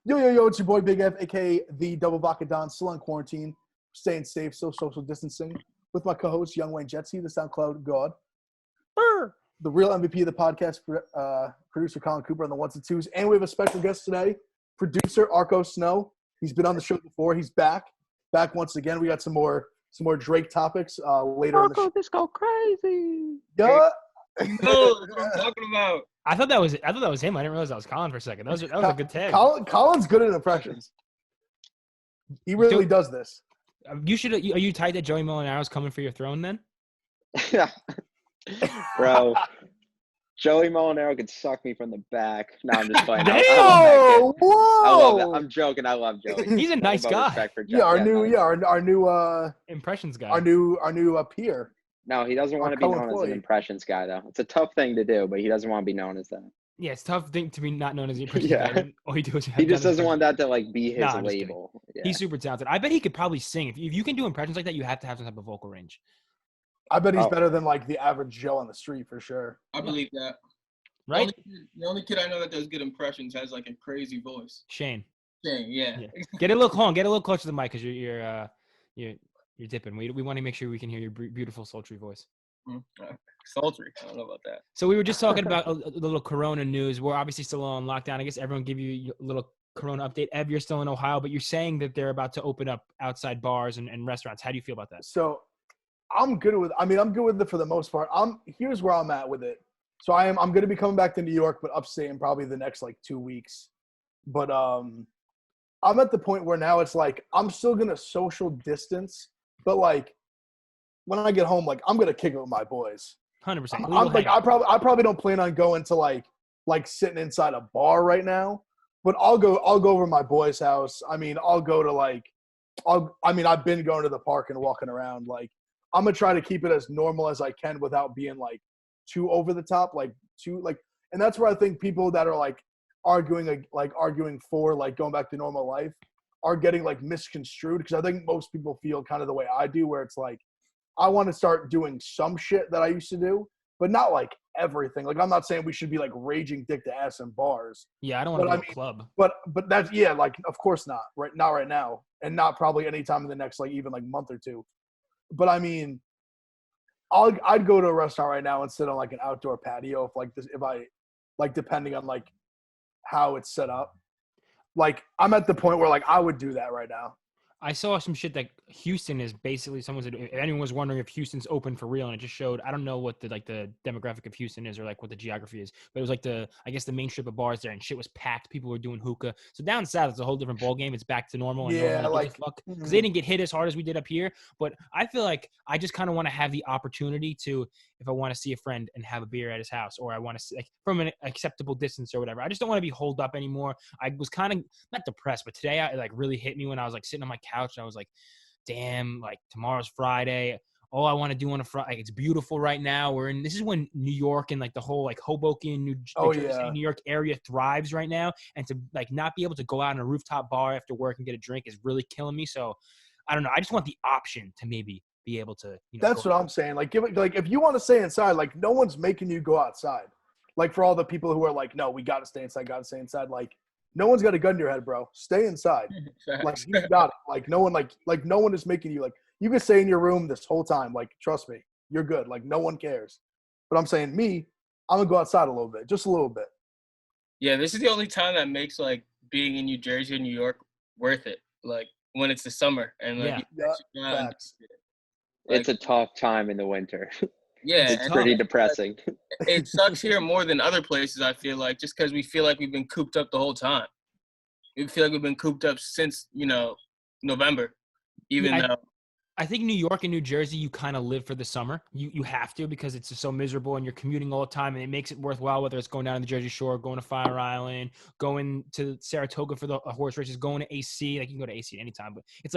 Yo, it's your boy Big F, aka the Double Vodka Don, still on quarantine, staying safe, still social distancing, with my co-host Young Wayne Jetsy, the SoundCloud God, the real MVP of the podcast, producer Colin Cooper on the ones and twos, and we have a special guest today, producer Arco Snow. He's been on the show before. He's back once again. We got some more Drake topics later in the show. This go crazy. Yeah. No, that's what I'm talking about. I thought that was him. I didn't realize that was Colin for a second. That was a good tag. Colin's good at impressions. He really does this. Are you tight that Joey Molinaro's coming for your throne then? Bro, Joey Molinaro could suck me from the back. No, I'm just playing. Whoa! I love that. I'm joking. I love Joey. He's a nice guy. Our new impressions guy. Our new peer. No, he doesn't want to be known as an impressions guy, though. It's a tough thing to do, but he doesn't want to be known as that. Yeah, it's a tough thing to be not known as an impressions guy. All he just doesn't want that to be his label. Yeah. He's super talented. I bet he could probably sing. If you can do impressions like that, you have to have some type of vocal range. I bet he's better than the average Joe on the street for sure. I believe that. Right? The only kid I know that does good impressions has a crazy voice. Shane, yeah. Get a little closer to the mic because you're dipping. We want to make sure we can hear your beautiful sultry voice. Sultry. I don't know about that. So we were just talking about a little Corona news. We're obviously still on lockdown. I guess everyone give you a little Corona update. Ev, you're still in Ohio, but you're saying that they're about to open up outside bars and restaurants. How do you feel about that? So I'm good with it for the most part. Here's where I'm at with it. So I'm going to be coming back to New York, but upstate in probably the next 2 weeks. But I'm at the point where now it's I'm still going to social distance, but when I get home, I'm going to kick it with my boys. 100%. I probably don't plan on going to sitting inside a bar right now, but I'll go over to my boy's house. I mean, I'll go to I've been going to the park and walking around. I'm going to try to keep it as normal as I can without being too over the top, and that's where I think people that are arguing for going back to normal life are getting misconstrued, because I think most people feel kind of the way I do, where it's I want to start doing some shit that I used to do, but not everything. I'm not saying we should be raging dick to ass in bars. Yeah, I don't want to go to a club. But that's of course not right now, and not probably anytime in the next even month or two. But I mean, I'd go to a restaurant right now and sit on an outdoor patio if I depending on how it's set up. I'm at the point where I would do that right now. I saw some shit that Houston is basically, someone said, if anyone was wondering if Houston's open for real, and it just showed, I don't know what the demographic of Houston is or what the geography is, but it was the main strip of bars there, and shit was packed. People were doing hookah. So down south, it's a whole different ball game. It's back to normal. And because they didn't get hit as hard as we did up here. But I feel I just kind of want to have the opportunity to, if I want to see a friend and have a beer at his house, or I want to see from an acceptable distance or whatever. I just don't want to be holed up anymore. I was kind of not depressed, but today it really hit me when I was sitting on my couch. And I was damn, tomorrow's Friday. All I want to do on a Friday, it's beautiful right now. This is when New York and the whole Hoboken, New York area thrives right now. And to not be able to go out in a rooftop bar after work and get a drink is really killing me. So I don't know. I just want the option to maybe be able to. That's what I'm saying. If you want to stay inside, no one's making you go outside. For all the people who are no, we got to stay inside, no one's got a gun to your head, bro. Stay inside. You got it. No one is making you you can stay in your room this whole time. Trust me, you're good. No one cares. But I'm saying I'm gonna go outside a little bit, just a little bit. Yeah, this is the only time that makes being in New Jersey or New York worth it. When it's the summer and facts. It's a tough time in the winter. Yeah, it's pretty depressing. It sucks here more than other places, I feel just because we feel we've been cooped up the whole time. We feel we've been cooped up since, November, though. I think New York and New Jersey, you kind of live for the summer. You have to, because it's just so miserable and you're commuting all the time, and it makes it worthwhile, whether it's going down to the Jersey Shore, going to Fire Island, going to Saratoga for the horse races, going to AC. You can go to AC anytime, but it's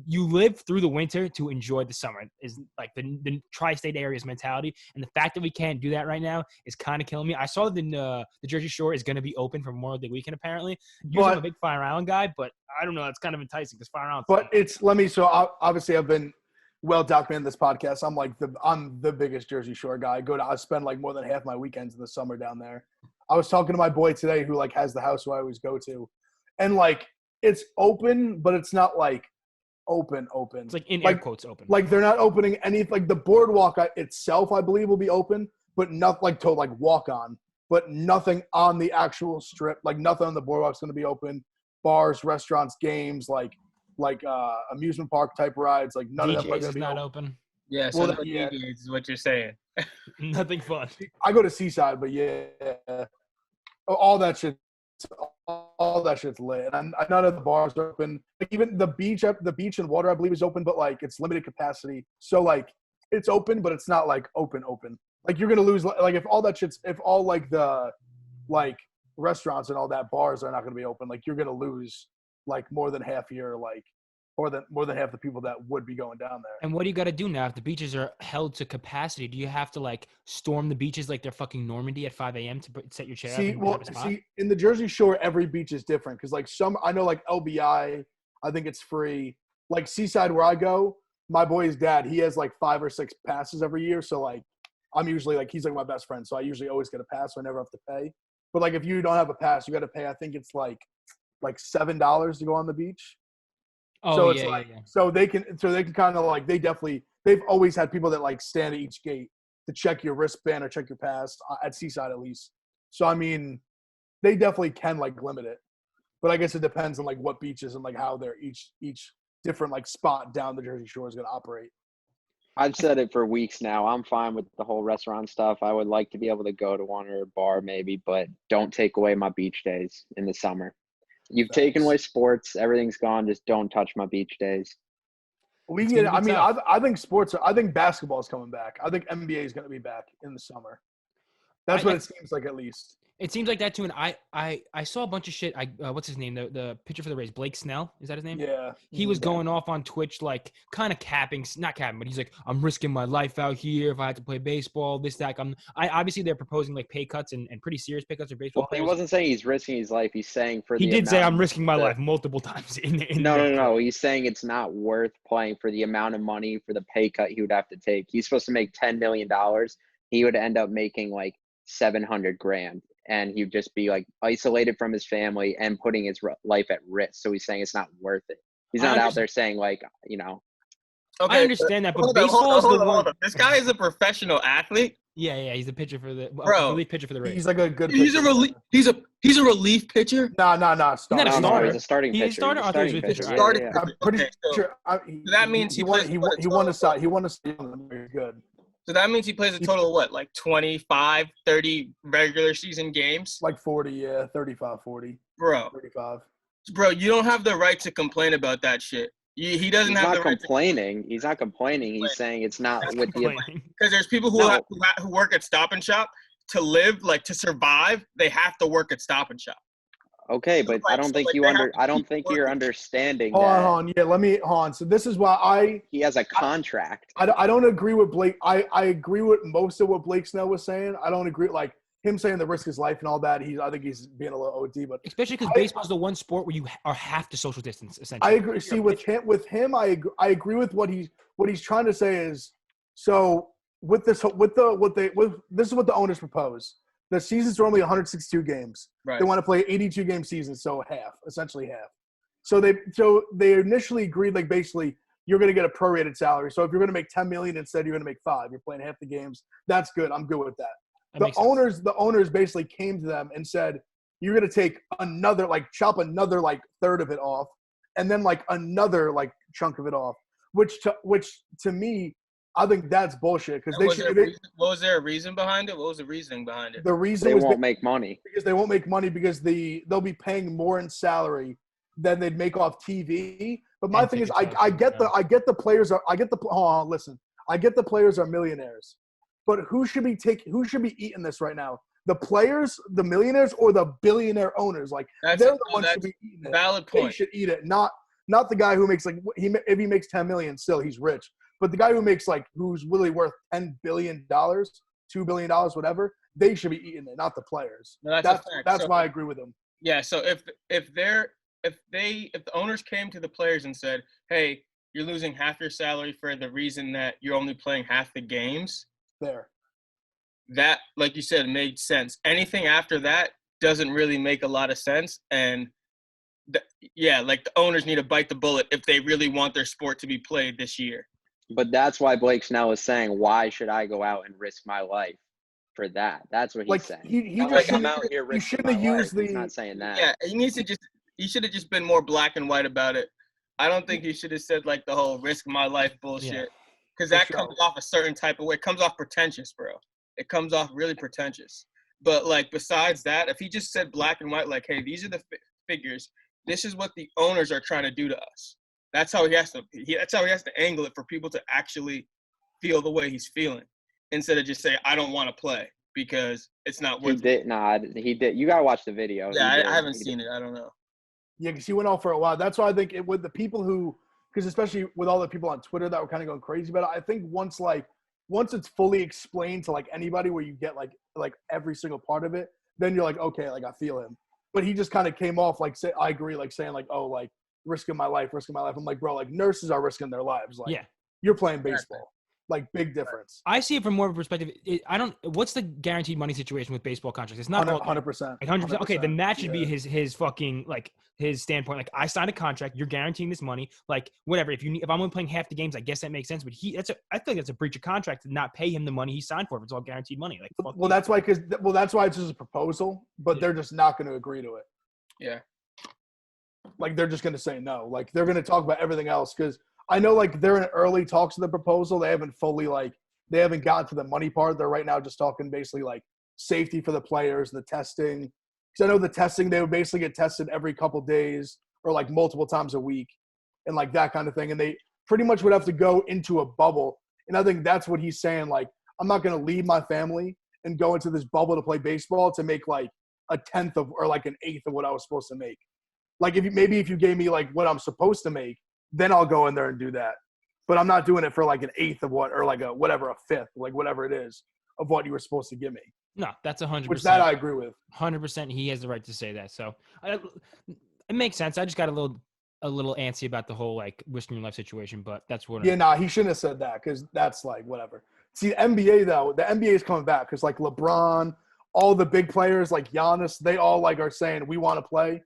you live through the winter to enjoy the summer. Is the tri-state area's mentality, and the fact that we can't do that right now is kind of killing me. I saw that the Jersey Shore is going to be open for Memorial Day weekend apparently. Usually I'm a big Fire Island guy, but I don't know. That's kind of enticing because Fire Island. But obviously I've been well documented this podcast. I'm the biggest Jersey Shore guy. I spend more than half my weekends in the summer down there. I was talking to my boy today who has the house who I always go to, and like it's open, but it's not like open. It's like in air quotes open. Like they're not opening any like the boardwalk itself, I believe, will be open, but not like to like walk on, but nothing on the actual strip. Like nothing on the boardwalk's going to be open. Bars, restaurants, games, like amusement park type rides, like none of them are DJs going is to be not open. open. Yeah, so Well, no yeah. DJs is what you're saying. Nothing fun. I go to Seaside, but yeah, all that shit's lit. And none of the bars are open. Like even the beach and water, I believe, is open, but like it's limited capacity. So like it's open, but it's not like open. Like you're gonna lose. Like if all like the like restaurants and all that bars are not gonna be open, like you're gonna lose like more than half your like. More than half the people that would be going down there. And what do you got to do now if the beaches are held to capacity? Do you have to like storm the beaches like they're fucking Normandy at 5 a.m. to set your chair up and have a spot? See, in the Jersey Shore, every beach is different because like I know like LBI, I think it's free. Like Seaside, where I go, my boy's dad, he has like 5 or 6 passes every year. So like, I'm usually like he's like my best friend, so I usually always get a pass. So I never have to pay. But like if you don't have a pass, you got to pay. I think it's like $7 to go on the beach. Oh, so it's yeah. So they can kind of like they've always had people that like stand at each gate to check your wristband or check your pass at Seaside at least. So I mean, they definitely can like limit it, but I guess it depends on like what beaches and like how they're each different like spot down the Jersey Shore is going to operate. I've said it for weeks now. I'm fine with the whole restaurant stuff. I would like to be able to go to one or a bar maybe, but don't take away my beach days in the summer. You've taken away sports. Everything's gone. Just don't touch my beach days. I think basketball is coming back. I think NBA is going to be back in the summer. That's what it seems like, at least. It seems like that too. And I saw a bunch of shit. What's his name? The pitcher for the Rays, Blake Snell. Is that his name? Yeah. He was going off on Twitch, like kind of not capping, but he's like, I'm risking my life out here if I had to play baseball. This, that. Obviously they're proposing like pay cuts and pretty serious pay cuts for baseball players. He wasn't saying he's risking his life. He's saying he did say I'm risking my life multiple times. No. He's saying it's not worth playing for the amount of money for the pay cut he would have to take. He's supposed to make $10 million. He would end up making like $700,000. And he'd just be like isolated from his family and putting his life at risk. So he's saying it's not worth it. He's not out there saying like, Okay, I understand that, but baseball is the one. This guy is a professional athlete. Yeah, he's a pitcher for the relief pitcher for the Rays. He's like a good. He's a relief pitcher. No. He's not a starter. He's a starting pitcher. He's a starter. I thought he was a pitcher. I'm pretty sure. That means he won a side. He won a side. Very good. So that means he plays a total of what, like 25, 30 regular season games? Like 40, yeah, 35, 40. Bro. 35. Bro, you don't have the right to complain about that shit. He doesn't have the right complaining. He's not complaining. He's saying it's not with the – because there's people who work at Stop and Shop to live, like to survive, they have to work at Stop and Shop. Okay, but I don't think you're understanding that. Hold on. Yeah, hold on. So this is why he has a contract. I don't agree with Blake. I agree with most of what Blake Snell was saying. I don't agree like him saying the risk his life and all that. I think he's being a little OD, but especially because baseball is the one sport where you have to social distance essentially. I agree. See, with him, I agree with what he's trying to say is so this is what the owners propose. The season's normally 162 games. Right. They want to play 82-game season, so essentially half. So they initially agreed, like basically you're going to get a prorated salary. So if you're going to make $10 million instead, you're going to make $5 million. You're playing half the games. That's good. I'm good with that. The owners basically came to them and said, you're going to take another, like chop another like third of it off, and then like another like chunk of it off, which to me, I think that's bullshit because was there a reason behind it? What was the reasoning behind it? The reason they won't make money because they won't make money because they'll be paying more in salary than they'd make off TV. But my thing is, I get the players are millionaires, but who should be eating this right now? The players, the millionaires, or the billionaire owners? Like they're the ones who should be eating it. Valid point. They should eat it, not the guy who makes if he makes $10 million, still he's rich. But the guy who's really worth $10 billion, $2 billion, whatever, they should be eating it, not the players. No, that's why I agree with him. Yeah. So if the owners came to the players and said, "Hey, you're losing half your salary for the reason that you're only playing half the games," that, like you said, made sense. Anything after that doesn't really make a lot of sense, and like the owners need to bite the bullet if they really want their sport to be played this year. But that's why Blake Snell is saying, why should I go out and risk my life for that? That's what he's Like saying. he Not just like I'm shouldn't, out here he risking shouldn't my have life. used the. He's not saying that. Yeah, he should have just been more black and white about it. I don't think he should have said like the whole risk my life bullshit. Because that comes off a certain type of way. It comes off pretentious, bro. It comes off really pretentious. But like besides that, if he just said black and white, like, hey, these are the figures. This is what the owners are trying to do to us. That's how he has to. That's how he has to angle it for people to actually feel the way he's feeling, instead of just say, I don't want to play because it's not worth. He did. You gotta watch the video. Yeah, I haven't seen it. I don't know. Yeah, because he went off for a while. That's why I think with the people who, because especially with all the people on Twitter that were kind of going crazy about it, I think once it's fully explained to like anybody where you get like every single part of it, then you're like, okay, like I feel him. But he just kind of came off like, say, I agree, like saying like, oh, like risking my life. I'm like, bro, like nurses are risking their lives. Like, you're playing baseball. Like, big difference. I see it from more of a perspective. What's the guaranteed money situation with baseball contracts? It's not 100%. 100%. Okay, then that should be his fucking like his standpoint. Like, I signed a contract. You're guaranteeing this money. Like, whatever. If I'm only playing half the games, I guess that makes sense. But I think that's a breach of contract to not pay him the money he signed for if it's all guaranteed money. Like, that's why it's just a proposal, but they're just not going to agree to it. Yeah. Like, they're just going to say no. Like, they're going to talk about everything else because I know, like, they're in early talks of the proposal. They haven't they haven't gotten to the money part. They're right now just talking basically, like, safety for the players, the testing. Because I know the testing, they would basically get tested every couple days or, like, multiple times a week and, like, that kind of thing. And they pretty much would have to go into a bubble. And I think that's what he's saying. Like, I'm not going to leave my family and go into this bubble to play baseball to make, like, a tenth of or, like, an eighth of what I was supposed to make. Like, if you gave me, like, what I'm supposed to make, then I'll go in there and do that. But I'm not doing it for like an eighth of what, or like a fifth, like whatever it is of what you were supposed to give me. No, that's 100%. Which that I agree with. 100%. He has the right to say that. So it makes sense. I just got a little antsy about the whole like risking your life situation, but that's what. Yeah, he shouldn't have said that because that's like whatever. See, the NBA is coming back because like LeBron, all the big players like Giannis, they all like are saying we want to play.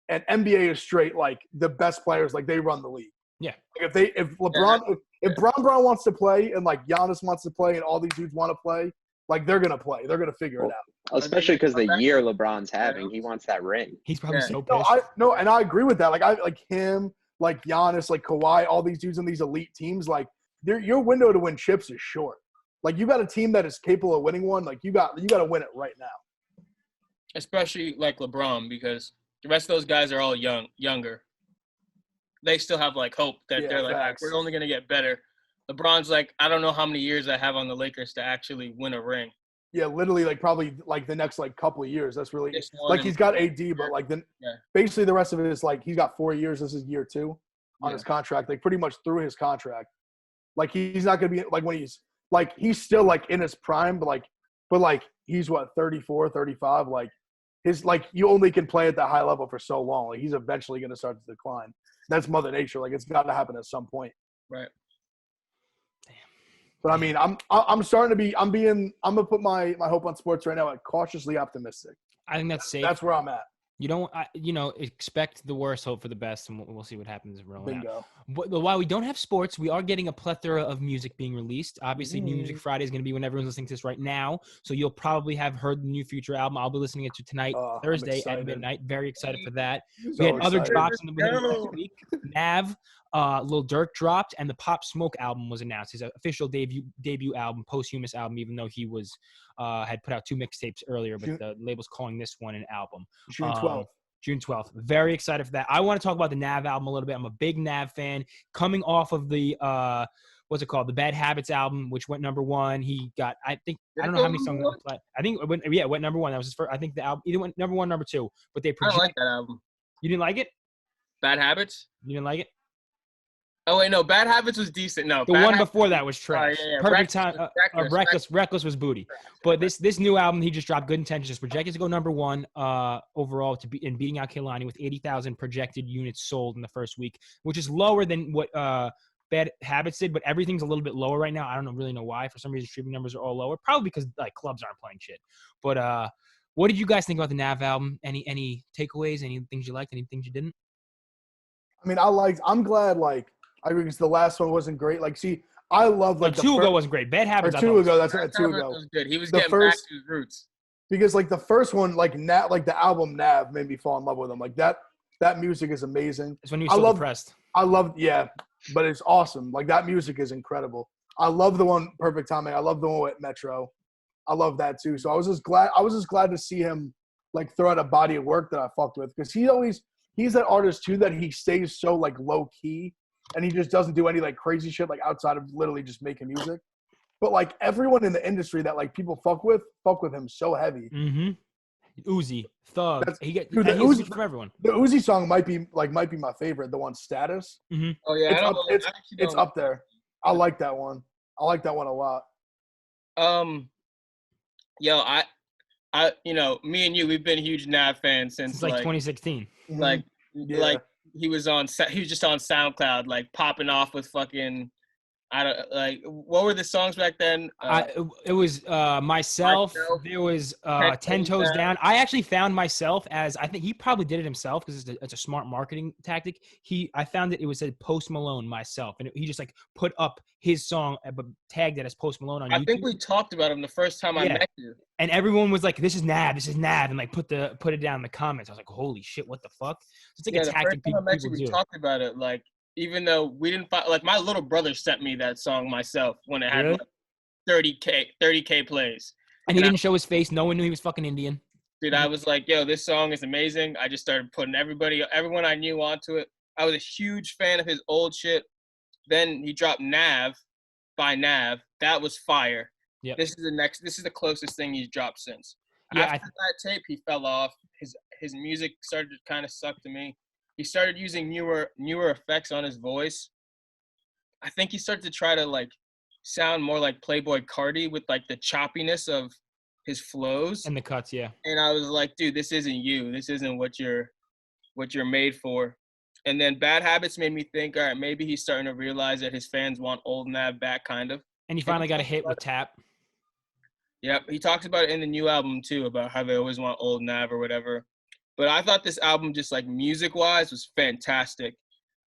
And NBA is straight like the best players, like they run the league. Yeah. Like if Bron wants to play and like Giannis wants to play and all these dudes want to play, like they're gonna play. They're gonna figure it out. Especially because the year LeBron's having, he wants that ring. He's probably so pissed. And I agree with that. Like him, like Giannis, like Kawhi, all these dudes in these elite teams, like your window to win chips is short. Like you got a team that is capable of winning one, like you got to win it right now. Especially like LeBron, because the rest of those guys are all younger. They still have like hope that they're like, we're only gonna get better. LeBron's like, I don't know how many years I have on the Lakers to actually win a ring. Yeah, literally, like probably like the next like couple of years. That's really like he's got AD, but like then basically the rest of it is like he's got 4 years. This is year 2 on his contract. Like pretty much through his contract. Like he's not gonna be like when he's still like in his prime, but like he's what 34, 35. Like his like you only can play at that high level for so long. Like he's eventually gonna start to decline. That's Mother Nature. Like it's got to happen at some point. Right. But I mean, I'm starting to be. I'm gonna put my hope on sports right now at cautiously optimistic. I think that's safe. That's where I'm at. You don't, expect the worst, hope for the best, and we'll see what happens rolling Bingo. out. But while we don't have sports, we are getting a plethora of music being released. Obviously, New Music Friday is going to be when everyone's listening to this right now, so you'll probably have heard the new Future album. I'll be listening to it tonight, Thursday at midnight. Very excited for that. We had other drops in the last week. Nav, Lil Durk dropped, and the Pop Smoke album was announced. His official debut album, posthumous album, even though he was had put out 2 mixtapes earlier, but the label's calling this one an album. June 12th. June 12th. Very excited for that. I want to talk about the Nav album a little bit. I'm a big Nav fan. Coming off of the what's it called? The Bad Habits album, which went number 1. He got, I don't know how many songs. I think it went number 1. That was his first. I think the album either went number 1, number 2. But they I don't like that album. You didn't like it? Bad Habits? You didn't like it? Oh wait, no. Bad Habits was decent. No, the one before that was trash. Yeah. Perfect time. Reckless was booty. But this new album he just dropped, Good Intentions, is projected to go number 1 overall in beating out Kehlani with 80,000 projected units sold in the first week, which is lower than what Bad Habits did. But everything's a little bit lower right now. I don't really know why. For some reason, streaming numbers are all lower. Probably because like clubs aren't playing shit. But what did you guys think about the Nav album? Any takeaways? Any things you liked? Any things you didn't? I mean, I'm glad, like, I agree because the last one wasn't great. Like, see, I love, like, two ago wasn't great. Bad Habits. Or two ago, that's right, 2 ago. Was good. He was The getting back to his roots. Because, like, the first one, like, the album Nav made me fall in love with him. Like, that music is amazing. It's when he was so depressed. Yeah, but it's awesome. Like, that music is incredible. I love the one, Perfect Timing. I love the one with Metro. I love that, too. So I was just glad to see him, like, throw out a body of work that I fucked with. Because he's that artist, too, that he stays so, like, low-key. And he just doesn't do any, like, crazy shit, like, outside of literally just making music. But, like, everyone in the industry that, like, people fuck with him so heavy. Mm-hmm. Uzi, Thug. Dude, the Uzi from everyone. The Uzi song might be my favorite. The one Status. Mm-hmm. Oh yeah, it's up there. I like that one. I like that one a lot. Yo, I me and you, we've been huge Nav fans since like 2016. Like he was just on SoundCloud, like popping off with fucking. I don't like. What were the songs back then? It was Myself. There was 10 Toes Down. I actually found Myself as, I think he probably did it himself because it's a smart marketing tactic. I found it was said Post Malone Myself, and he just like put up his song but tagged it as Post Malone on YouTube. I think we talked about him the first time I met you. And everyone was like, "This is Nav, and like put it down in the comments. I was like, "Holy shit, what the fuck?" So it's like a tactic people do. We talked about it, like. Even though we didn't like, my little brother sent me that song Myself when it had like 30K plays. And he didn't show his face. No one knew he was fucking Indian. Dude, I was like, yo, this song is amazing. I just started putting everyone I knew onto it. I was a huge fan of his old shit. Then he dropped Nav by Nav. That was fire. Yep. This is the closest thing he's dropped since. Yeah, After that tape, he fell off. His music started to kind of suck to me. He started using newer effects on his voice. I think he started to try to like sound more like Playboi Carti with like the choppiness of his flows and the cuts, yeah. And I was like, dude, this isn't you. This isn't what you're made for. And then Bad Habits made me think, all right, maybe he's starting to realize that his fans want old Nav back, kind of. And he finally got a hit with Tap. Yep, he talks about it in the new album too, about how they always want old Nav or whatever. But I thought this album, just like music-wise, was fantastic.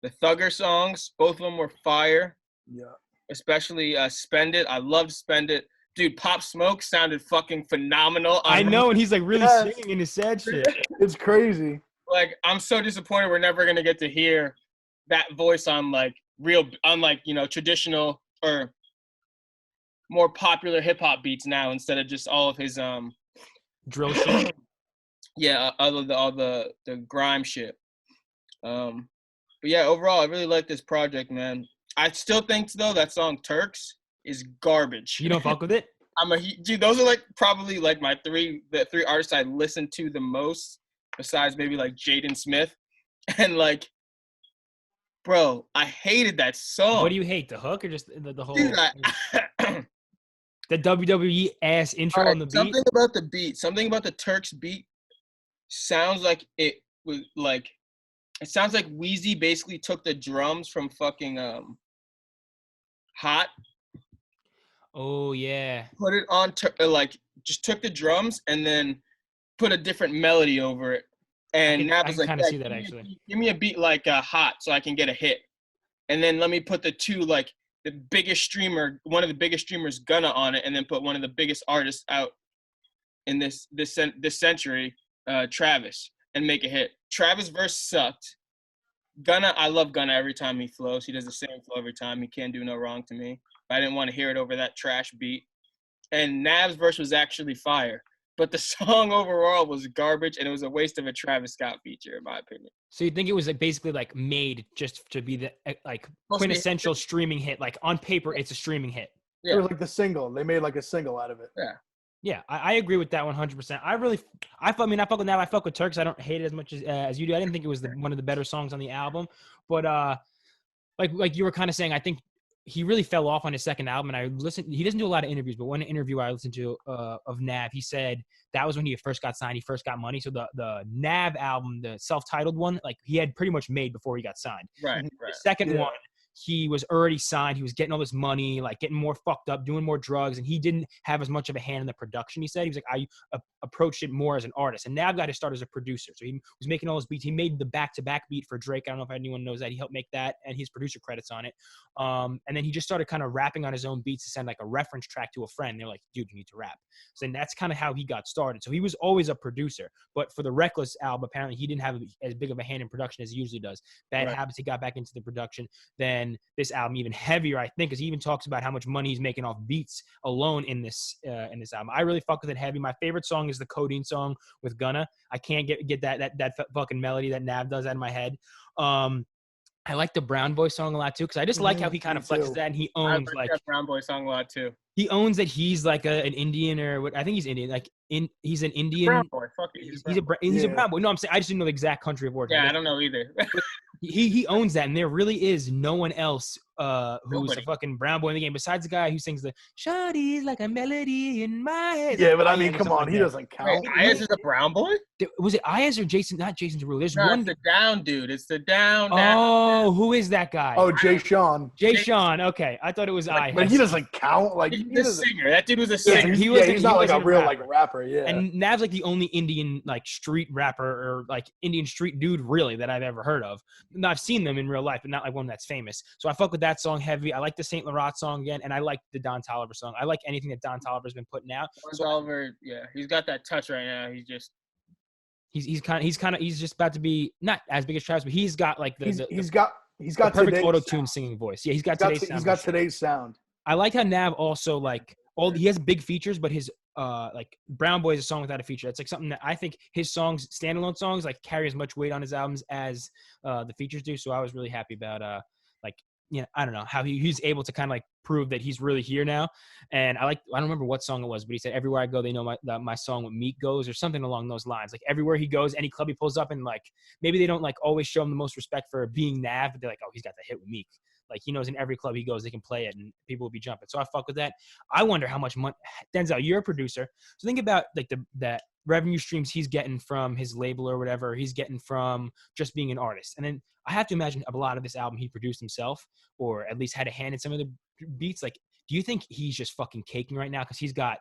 The Thugger songs, both of them were fire. Yeah. Especially Spend It. I loved Spend It. Dude, Pop Smoke sounded fucking phenomenal. I know, and he's like really singing in his sad shit. It's crazy. Like, I'm so disappointed we're never going to get to hear that voice on traditional or more popular hip-hop beats now instead of just all of his drill shit. Yeah, all the grime shit. But yeah, overall, I really like this project, man. I still think though that song Turks is garbage. You don't fuck with it? Dude. Those are like probably like the three artists I listen to the most, besides maybe like Jaden Smith, and like, bro, I hated that song. What do you hate? The hook or just the whole? Dude, the WWE ass intro on the beat. Something about the beat. Something about the Turks beat. Sounds like it was like, it sounds like Weezy basically took the drums from fucking Hot. Oh yeah. Put it on just took the drums and then put a different melody over it. And I was like, kind of see that actually. Give me a beat like Hot so I can get a hit. And then let me put one of the biggest streamers, Gunna, on it, and then put one of the biggest artists out in this century. Travis, and make a hit. Travis verse sucked. Gunna, I love Gunna every time he flows. He does the same flow every time. He can't do no wrong to me. I didn't want to hear it over that trash beat. And Nav's verse was actually fire. But the song overall was garbage, and it was a waste of a Travis Scott feature, in my opinion. So you think it was like basically like made just to be the like quintessential streaming hit? Like on paper, it's a streaming hit. Yeah. It was like the single. They made like a single out of it. Yeah. Yeah, I agree with that 100%. I fuck with Nav. I fuck with Turks. I don't hate it as much as you do. I didn't think it was one of the better songs on the album, but like you were kind of saying, I think he really fell off on his second album. And I listened. He doesn't do a lot of interviews, but one interview I listened to of Nav, he said that was when he first got signed. He first got money. So the Nav album, the self-titled one, like he had pretty much made before he got signed. Right. The second one, he was already signed. He was getting all this money, like getting more fucked up, doing more drugs, and he didn't have as much of a hand in the production. He said he was like, I approached it more as an artist, and now I've got to start as a producer. So he was making all his beats. He made the back-to-back beat for Drake. I don't know if anyone knows that. He helped make that, and his producer credits on it. And then he just started kind of rapping on his own beats to send like a reference track to a friend. They're like, dude, you need to rap. So then that's kind of how he got started. So he was always a producer, but for the Reckless album, apparently he didn't have as big of a hand in production as he usually does. Bad Habits, he got back into the production. Then this album even heavier, I think, because he even talks about how much money he's making off beats alone in this album. I really fuck with it heavy. My favorite song is the Codeine song with Gunna. I can't get that fucking melody that Nav does out of my head. I like the Brown Boy song a lot too, because I just like how he kind of flexes that, and he owns I like that Brown Boy song a lot too. He owns that he's like an Indian or what? I think he's Indian. Like he's an Indian. Brown boy. Fuck it. He's a brown boy. No, I'm saying I just didn't know the exact country of origin. Yeah, I don't know either. he owns that, and there really is no one else who's a fucking brown boy in the game besides the guy who sings the "Shawty's like a melody in my head." Yeah, but I mean, come on, he doesn't count. Wait, Ayaz is a brown boy? Was it Ayaz or Jason? Not Jason Derulo. There's one. It's the down dude. It's the down. Oh, who is that guy? Oh, Jay Sean. Jay Sean. Okay, I thought it was Ayaz. But he doesn't count. Like He's the singer. That dude was a yeah, singer. he's not like a real rapper. Yeah. And Nav's like the only Indian like street rapper or like Indian street dude really that I've ever heard of. Now, I've seen them in real life, but not like one that's famous. So I fuck with that song heavy. I like the Saint Laurent song again, and I like the Don Toliver song. I like anything that Don Toliver's been putting out. Don Toliver, yeah, he's got that touch right now. He's just about to be not as big as Travis, but he's got like he's got the perfect auto-tune singing voice. Yeah, he's got today's sound. I like how Nav also like he has big features, but his like Brown Boy is a song without a feature. It's like something that I think his songs, standalone songs, like carry as much weight on his albums as the features do. So I was really happy about I don't know how he's able to kind of like prove that he's really here now. And I don't remember what song it was, but he said everywhere I go, they know my song with Meek goes or something along those lines. Like everywhere he goes, any club he pulls up, and like maybe they don't like always show him the most respect for being Nav, but they're like, oh, he's got the hit with Meek. Like he knows in every club he goes, they can play it and people will be jumping. So I fuck with that. I wonder how much money Denzel, you're a producer. So think about like that revenue streams he's getting from his label or whatever he's getting from just being an artist. And then I have to imagine a lot of this album he produced himself, or at least had a hand in some of the beats. Like, do you think he's just fucking caking right now because he's got,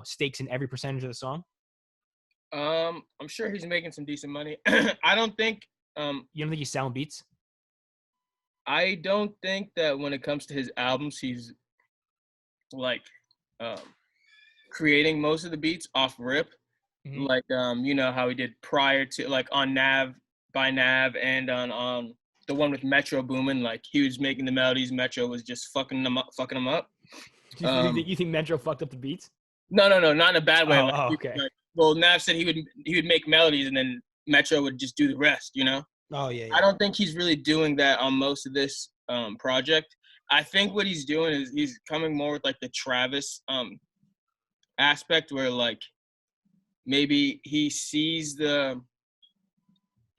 stakes in every percentage of the song? I'm sure he's making some decent money. I don't think you don't think he's selling beats? I don't think that when it comes to his albums, he's like creating most of the beats off rip. Mm-hmm. Like how he did prior to, like, on Nav by Nav and on the one with Metro Boomin. Like he was making the melodies, Metro was just fucking them up. You think Metro fucked up the beats? No, not in a bad way. Okay. Well, Nav said he would make melodies and then Metro would just do the rest. Oh yeah. I don't think he's really doing that on most of this project. I think what he's doing is he's coming more with like the Travis aspect, where like maybe he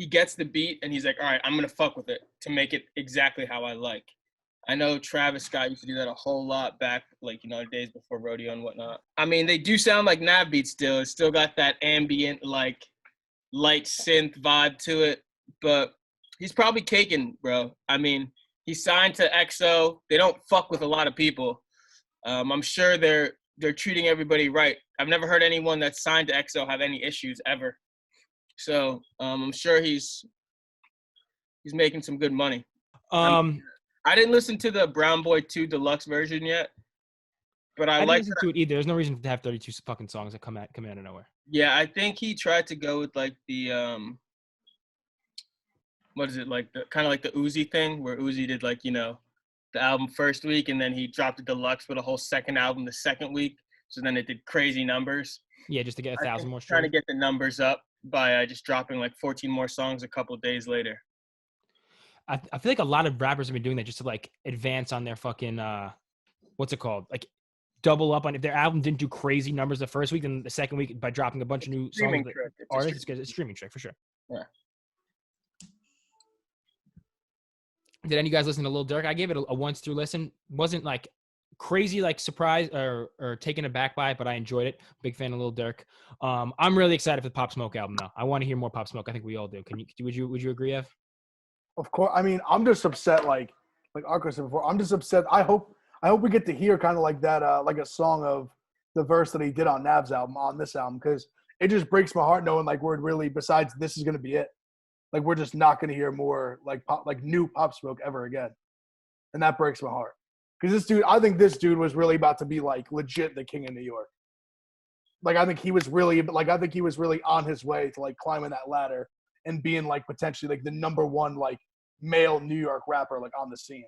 gets the beat and he's like, all right, I'm gonna fuck with it to make it exactly how I like. I know Travis Scott used to do that a whole lot back, like, days before Rodeo and whatnot. I mean, they do sound like Nav beats still. It's still got that ambient, like, light synth vibe to it. But he's probably caking, bro. I mean, he's signed to EXO. They don't fuck with a lot of people. I'm sure they're treating everybody right. I've never heard anyone that's signed to EXO have any issues ever. So I'm sure he's making some good money. I didn't listen to the Brown Boy 2 deluxe version yet, but I like to it either. There's no reason to have 32 fucking songs that come out of nowhere. Yeah, I think he tried to go with like the what is it, like the kind of like the Uzi thing, where Uzi did like, the album first week and then he dropped the deluxe with a whole second album the second week. So then it did crazy numbers. Yeah, just to get 1,000 more. Trying to get the numbers up by just dropping like 14 more songs a couple of days later. I feel like a lot of rappers have been doing that just to like advance on their fucking what's it called? Like double up on, if their album didn't do crazy numbers the first week, then the second week by dropping a bunch of new songs. Artists, it's a streaming trick for sure. Yeah. Did any of you guys listen to Lil Durk? I gave it a once through listen. Wasn't like crazy, like surprised or taken aback by it, but I enjoyed it. Big fan of Lil Durk. I'm really excited for the Pop Smoke album though. I want to hear more Pop Smoke. I think we all do. Would you agree, Ev? Of course. I mean, I'm just upset. Like like Arco said before, I'm just upset. I hope we get to hear kind of like that, like a song of the verse that he did on Nav's album, on this album, because it just breaks my heart knowing like we're really, besides this is going to be it. Like we're just not going to hear more like pop, like new Pop Smoke ever again. And that breaks my heart. Because this dude, I think this dude was really about to be like legit the king of New York. Like I think he was really on his way to like climbing that ladder and being like potentially like the number one like male New York rapper like on the scene.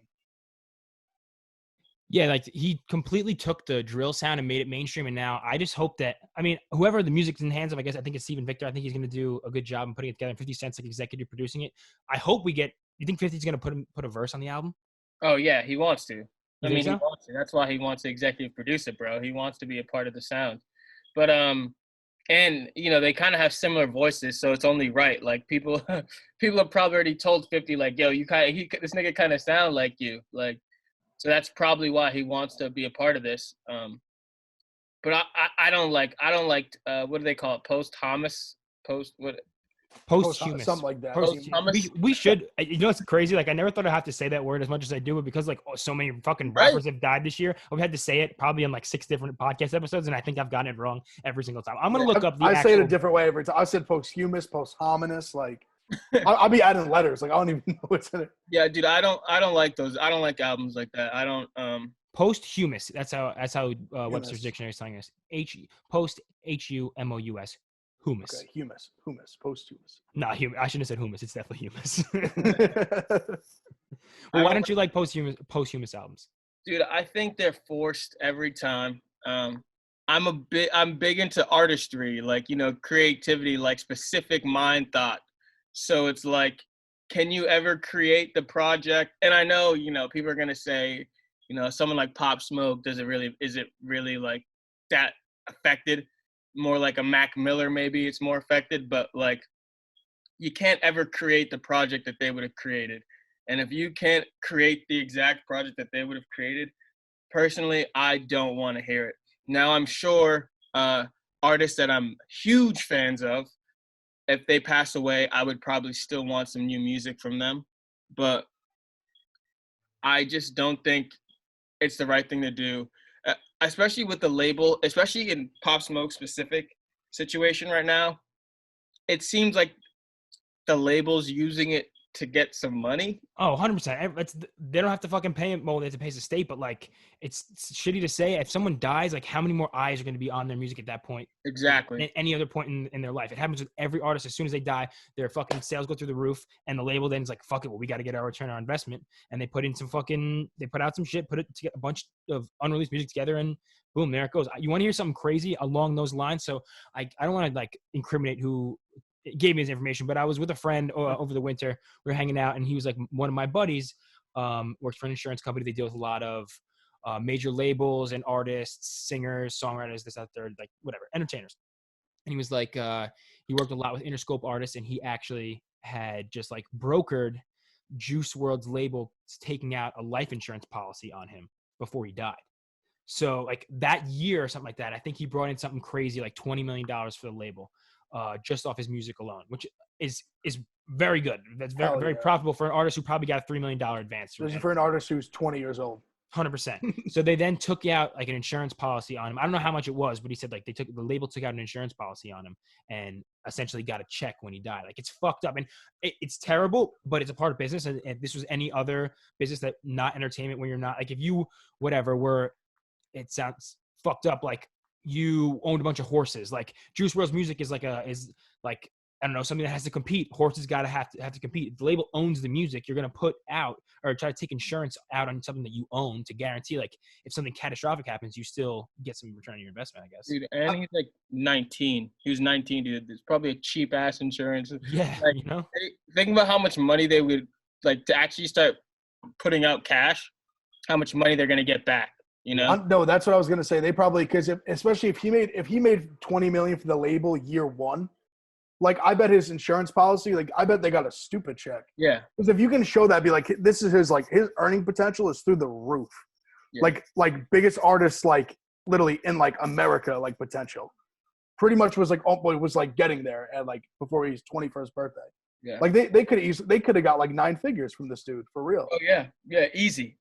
Yeah, like he completely took the drill sound and made it mainstream. And now I just hope that, I mean, whoever the music's in the hands of, I think it's Steven Victor. I think he's going to do a good job in putting it together. And 50 Cent's like executive producing it. I hope we get, you think 50's going to put a verse on the album? Oh yeah, he wants to. He wants to. That's why he wants to executive produce it, bro. He wants to be a part of the sound. But and you know, they kind of have similar voices, so it's only right. Like people have probably already told 50 like, yo, this nigga kind of sound like you. Like, so that's probably why he wants to be a part of this. But I don't like what do they call it? Posthumous, Posthumous, something like that. We should. You know, it's crazy. Like I never thought I'd have to say that word as much as I do, but because like so many fucking rappers have died this year, I've had to say it probably in like 6 different podcast episodes, and I think I've gotten it wrong every single time. I'm gonna look up. I say it a different way every time. I said posthumous, posthominous. Like I'll be adding letters. Like I don't even know what's in it. Yeah, dude. I don't like those. I don't like albums like that. I don't. Posthumous. That's how Webster's dictionary is telling us. Humous. Humus. Okay, humus, posthumous. Nah, I shouldn't have said humus. It's definitely humus. Well, why don't you like posthumous albums? Dude, I think they're forced every time. I'm big into artistry, like, you know, creativity, like specific mind thought. So it's like, can you ever create the project? And I know, you know, people are gonna say, you know, someone like Pop Smoke, is it really like that affected? More like a Mac Miller, maybe it's more affected, but like you can't ever create the project that they would have created. And if you can't create the exact project that they would have created, personally, I don't want to hear it. Now, I'm sure artists that I'm huge fans of, if they pass away, I would probably still want some new music from them. But I just don't think it's the right thing to do. Especially with the label, especially in Pop Smoke specific situation right now, it seems like the label's using it to get some money. Oh, 100%. They don't have to fucking pay him. Well, they have to pay his estate, but like, it's shitty to say. If someone dies, like, how many more eyes are going to be on their music at that point? Exactly. At any other point in their life. It happens with every artist. As soon as they die, their fucking sales go through the roof, and the label then is like, fuck it, well, we got to get our return on investment. And they put out some shit, put it together, a bunch of unreleased music together, and boom, there it goes. You want to hear something crazy along those lines? So I don't want to like incriminate who gave me his information, but I was with a friend over the winter. We were hanging out, and he was like, one of my buddies works for an insurance company. They deal with a lot of major labels and artists, singers, songwriters, this, that, third, like whatever, entertainers. And he was like, he worked a lot with Interscope artists, and he actually had just like brokered Juice WRLD's label taking out a life insurance policy on him before he died. So like that year or something like that, I think he brought in something crazy like $20 million for the label. Just off his music alone, which is very good. That's very profitable for an artist who probably got a $3 million advance. Especially for an artist who's 20 years old. 100%. So they then took out like an insurance policy on him. I don't know how much it was, but he said like the label took out an insurance policy on him and essentially got a check when he died. Like it's fucked up, and it's terrible, but it's a part of business. And if this was any other business that not entertainment, when you're not like, if you it sounds fucked up, like you owned a bunch of horses. Like Juice WRLD's music is like I don't know, something that has to compete. Horses have to compete. If the label owns the music, you're gonna put out or try to take insurance out on something that you own to guarantee, like, if something catastrophic happens, you still get some return on your investment, I guess. Dude, and he's like 19. He was 19, dude. It's probably a cheap ass insurance. Yeah, like, you know. Think about how much money they would like to actually start putting out cash. How much money they're gonna get back. You know? No, that's what I was gonna say. They probably, because especially if he made $20 million for the label year one, like I bet his insurance policy, like I bet they got a stupid check. Yeah. Because if you can show that, be like, this is his earning potential is through the roof. Yeah. Like biggest artists, like literally in like America, like potential. Pretty much was like getting there at like before his 21st birthday. Yeah. Like they could have got like 9 figures from this dude for real. Oh yeah, easy.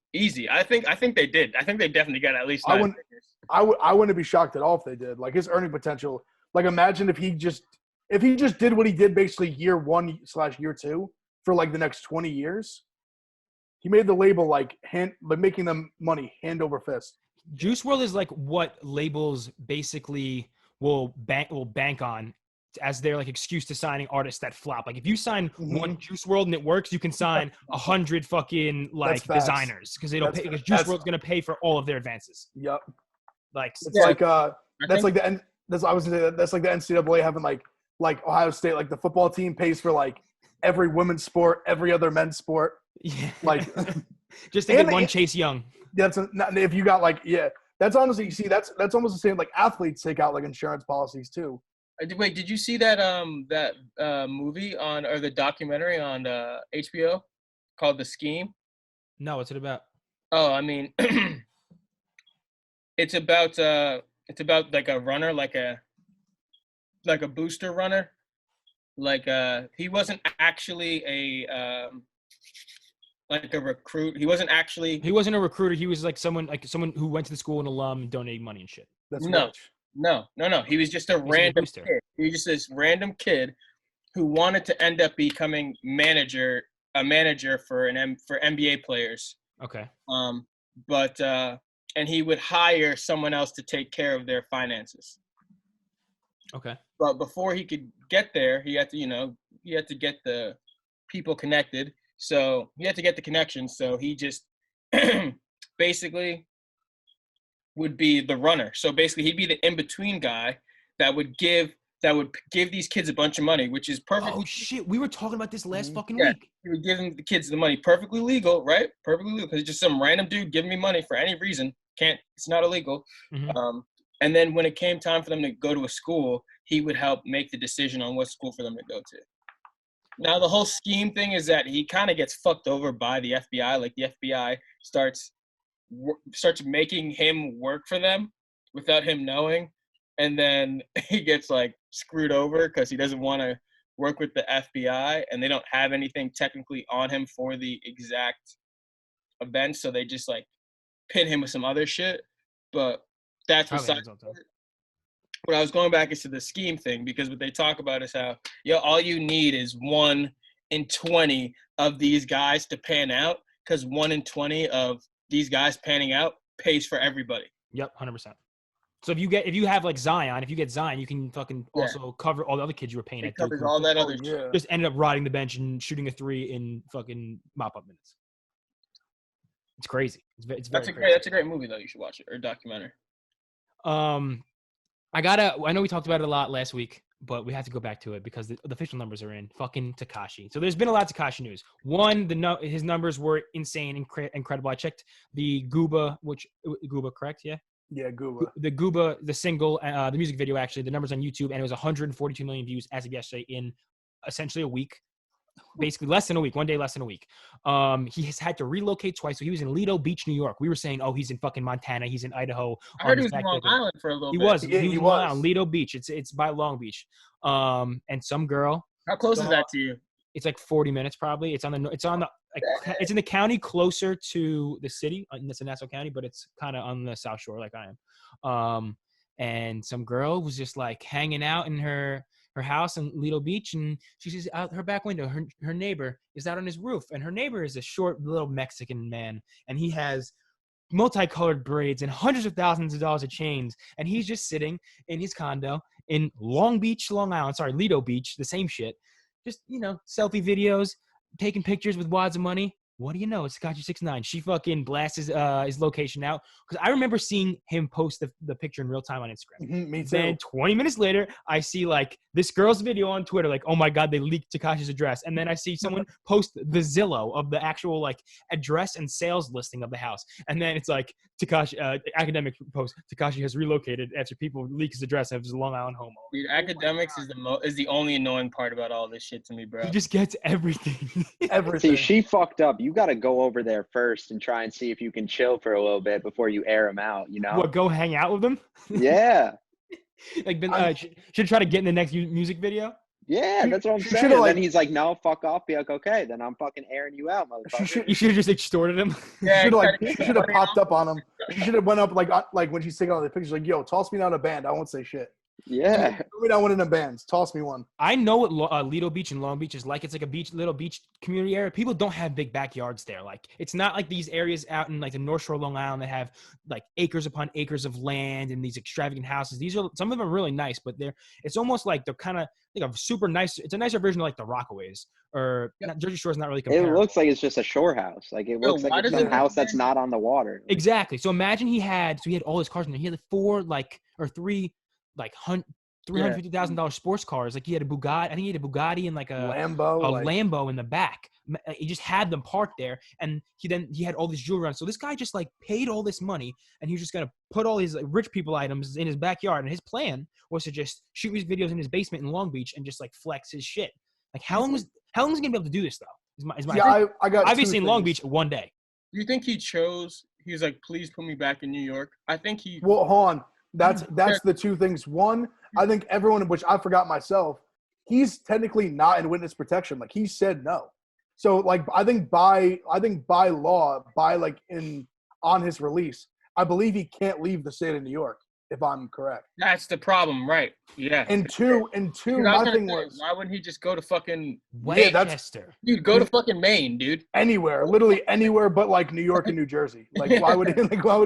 I think they did. I think they definitely got at least 9 figures. I wouldn't be shocked at all if they did. Like his earning potential. Like imagine if he just did what he did basically year 1/year 2 for like the next 20 years. He made the label like making them money hand over fist. Juice WRLD is like what labels basically will bank on as their like excuse to signing artists that flop. Like if you sign one Juice WRLD and it works, you can sign 100 fucking like designers because because Juice WRLD's gonna pay for all of their advances. Yep. Like it's that's like the NCAA having like Ohio State, like the football team pays for like every women's sport, every other men's sport. Yeah. Like just to get one Chase Young. If you got that's honestly, you see, that's almost the same. Like athletes take out like insurance policies too. Wait, did you see that movie or the documentary on HBO called The Scheme? No, what's it about? Oh, I mean, it's about like a runner, like a booster runner. Like he wasn't actually a like a recruit. He wasn't a recruiter. He was like someone who went to the school, an alum, donating money and shit. That's No. He was just a random kid. He was just this random kid who wanted to end up becoming a manager for NBA players. Okay. And he would hire someone else to take care of their finances. Okay. But before he could get there, he had to get the people connected. So he had to get the connections. So he just basically would be the runner. So basically he'd be the in-between guy that would give these kids a bunch of money, which is perfect. Oh shit, we were talking about this last fucking week. He would give the kids the money, perfectly legal, right? Perfectly legal, because it's just some random dude giving me money for any reason. It's not illegal. Mm-hmm. And then when it came time for them to go to a school, he would help make the decision on what school for them to go to. Now the whole scheme thing is that he kind of gets fucked over by the FBI. Like the FBI starts making him work for them without him knowing, and then he gets like screwed over because he doesn't want to work with the FBI, and they don't have anything technically on him for the exact event, so they just like pin him with some other shit. But that's what I was going back is to the scheme thing, because what they talk about is how all you need is 1 in 20 of these guys to pan out, because 1 in 20 of these guys panning out pays for everybody. Yep, 100%. So if you have like Zion, if you get Zion, you can fucking also cover all the other kids you were paying. It covers all that other shit. Just ended up riding the bench and shooting a 3 in fucking mop-up minutes. It's crazy. It's very crazy. That's a great movie though. You should watch it, or documentary. I know we talked about it a lot last week, but we have to go back to it because the official numbers are in. Fucking Tekashi. So there's been a lot of Tekashi news. One, his numbers were insane, incredible. I checked the Gooba, correct? Yeah. Yeah, Gooba. The Gooba, the single, the music video, actually, the numbers on YouTube, and it was 142 million views as of yesterday in essentially a week. Basically less than a week, 1 day less than a week. He has had to relocate twice. So he was in Lido Beach, New York. We were saying, oh, he's in fucking Montana. He's in Idaho. I heard he was in Long Island for a little bit. He was on Lido Beach. It's by Long Beach. And some girl. How close is that to you? It's like 40 minutes probably. It's in the county closer to the city. It's in Nassau County, but it's kind of on the South Shore like I am. And some girl was just like hanging out in her house in Lido Beach, and she sees out her back window, her neighbor is out on his roof, and her neighbor is a short little Mexican man, and he has multicolored braids and hundreds of thousands of dollars of chains, and he's just sitting in his condo in Long Beach, Long Island, Lido Beach, the same shit, just, selfie videos, taking pictures with wads of money. What do you know? It's Tekashi 6ix9ine. She fucking blasts his location out. Because I remember seeing him post the picture in real time on Instagram. Me too. Then 20 minutes later, I see like this girl's video on Twitter, like, oh my God, they leaked Tekashi's address. And then I see someone post the Zillow of the actual like address and sales listing of the house. And then it's like Tekashi, academic post, Tekashi has relocated after people leak his address of his Long Island home. Dude, academics is the only annoying part about all this shit to me, bro. He just gets everything. Everything. See, she fucked up. You got to go over there first and try and see if you can chill for a little bit before you air them out, What, go hang out with them? Yeah. Like, should try to get in the next music video? Yeah, that's what I'm she saying. should've, And like- then he's like, no, fuck off. Be like, okay, then I'm fucking airing you out, She motherfucker. should. You should have just extorted him. Yeah, She should have popped up on him. She should have went up like when she's taking all the pictures, like, yo, toss me down a band. I won't say shit. Yeah. Throw me down one of them bands. Toss me one. I know what Lido Beach and Long Beach is like. It's like a little beach community area. People don't have big backyards there. Like, it's not like these areas out in like the North Shore, Long Island, that have like acres upon acres of land and these extravagant houses. Some of them are really nice, but it's almost like they're kind of like a super nice. It's a nicer version of like the Rockaways or Jersey Shore's not really comparable. It looks like it's just a shore house. Like it looks like it's some house that's not on the water. Exactly. So imagine he had all his cars in there. He had three $350,000 sports cars. Like he had a Bugatti. I think he had a Bugatti and like a Lambo in the back. He just had them parked there, and he had all this jewelry on. So this guy just like paid all this money, and he was just gonna put all his like, rich people items in his backyard. And his plan was to just shoot these videos in his basement in Long Beach and just like flex his shit. Like how long was he gonna be able to do this though? I got obviously in Long Beach one day. Do you think he was like, please put me back in New York? I think he. Well, hold on. That's the two things. One, I think everyone, which I forgot myself, he's technically not in witness protection. Like he said no. So like I think by law, on his release, I believe he can't leave the state of New York, if I'm correct. That's the problem, right? Yeah. And two, my thing was, why wouldn't he just go to fucking Manchester? Dude, go to fucking Maine, dude. Anywhere, literally anywhere, but like New York and New Jersey. Like why would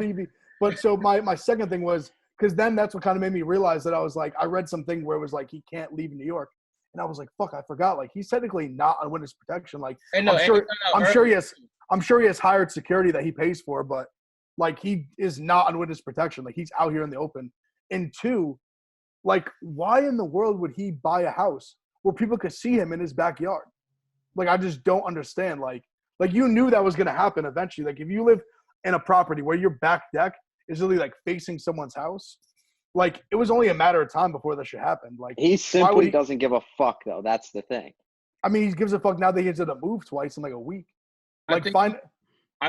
he be? But so my second thing was, because then that's what kind of made me realize that I was like, I read something where it was like he can't leave New York, and I was like, fuck, I forgot. Like he's technically not on witness protection. Like I'm sure he has hired security that he pays for, but like he is not on witness protection. Like he's out here in the open. And two, like why in the world would he buy a house where people could see him in his backyard? Like I just don't understand. Like you knew that was gonna happen eventually. Like if you live in a property where your back deck is really like facing someone's house, like it was only a matter of time before that should happen. Like he simply doesn't give a fuck though. That's the thing. I mean, he gives a fuck now that he has to move twice in like a week. I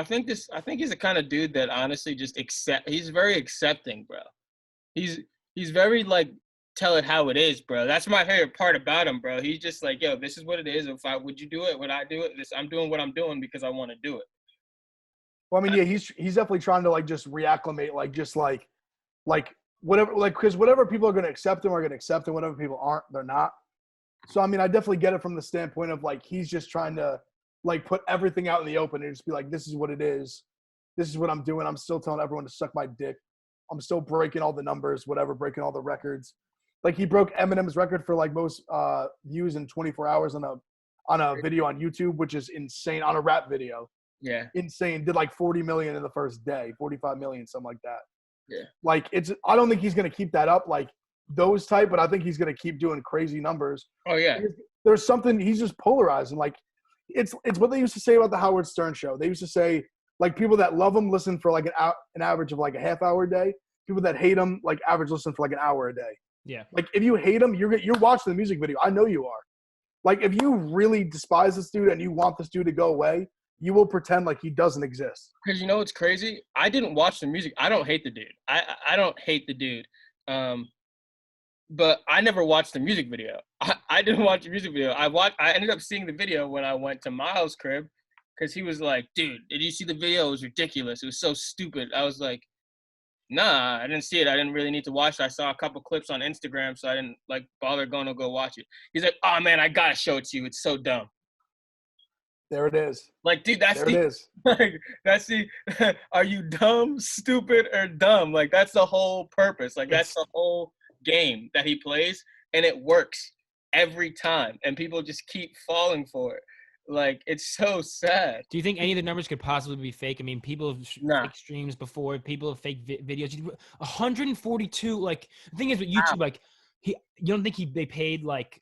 think he's the kind of dude that honestly just he's very accepting, bro. He's very like, tell it how it is, bro. That's my favorite part about him, bro. He's just like, yo, this is what it is. Would you do it? Would I do it? I'm doing what I'm doing because I want to do it. Well, I mean, yeah, he's definitely trying to like just reacclimate, like just like whatever, like because whatever people are going to accept him are going to accept him. Whatever people aren't, they're not. So I mean, I definitely get it from the standpoint of like he's just trying to like put everything out in the open and just be like, this is what it is. This is what I'm doing. I'm still telling everyone to suck my dick. I'm still breaking all the numbers, whatever, breaking all the records. Like he broke Eminem's record for like most views in 24 hours on a video on YouTube, which is insane, on a rap video. Yeah. Insane. Did like 40 million in the first day, 45 million, something like that. Yeah. Like I don't think he's going to keep that up like those type, but I think he's going to keep doing crazy numbers. Oh yeah. There's something, he's just polarizing. Like it's what they used to say about the Howard Stern show. They used to say like people that love him listen for like an average of like a half hour a day. People that hate him like average listen for like an hour a day. Yeah. Like if you hate him, you're watching the music video. I know you are. Like if you really despise this dude and you want this dude to go away, you will pretend like he doesn't exist. Because you know what's crazy? I didn't watch the music. I don't hate the dude. I don't hate the dude. But I never watched the music video. I didn't watch the music video. I ended up seeing the video when I went to Miles' crib because he was like, dude, did you see the video? It was ridiculous. It was so stupid. I was like, nah, I didn't see it. I didn't really need to watch it. I saw a couple clips on Instagram, so I didn't like bother going to go watch it. He's like, oh man, I gotta show it to you. It's so dumb. There it is. Like, dude, there it is. Like, that's the, are you dumb, stupid, or dumb? Like, that's the whole purpose. Like, that's the whole game that he plays, and it works every time. And people just keep falling for it. Like, it's so sad. Do you think any of the numbers could possibly be fake? I mean, people have fake streams before. People have fake videos. 142. Like, the thing is with YouTube, like, you don't think they paid like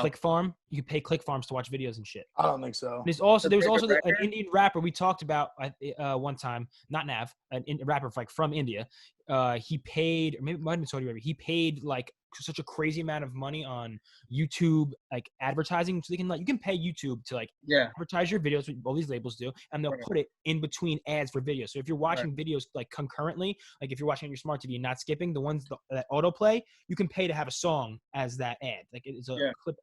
Click Farm? You could pay Click Farms to watch videos and shit. I don't think so. There was also an Indian rapper we talked about one time, not Nav, a rapper like from India. He paid, or maybe it might have been Saudi Arabia. He paid like such a crazy amount of money on YouTube, like advertising. So you can pay YouTube to like advertise your videos, what all these labels do, and they'll put it in between ads for videos. So if you're watching videos like concurrently, like if you're watching on your smart TV and not skipping the ones that autoplay, you can pay to have a song as that ad. Like it's a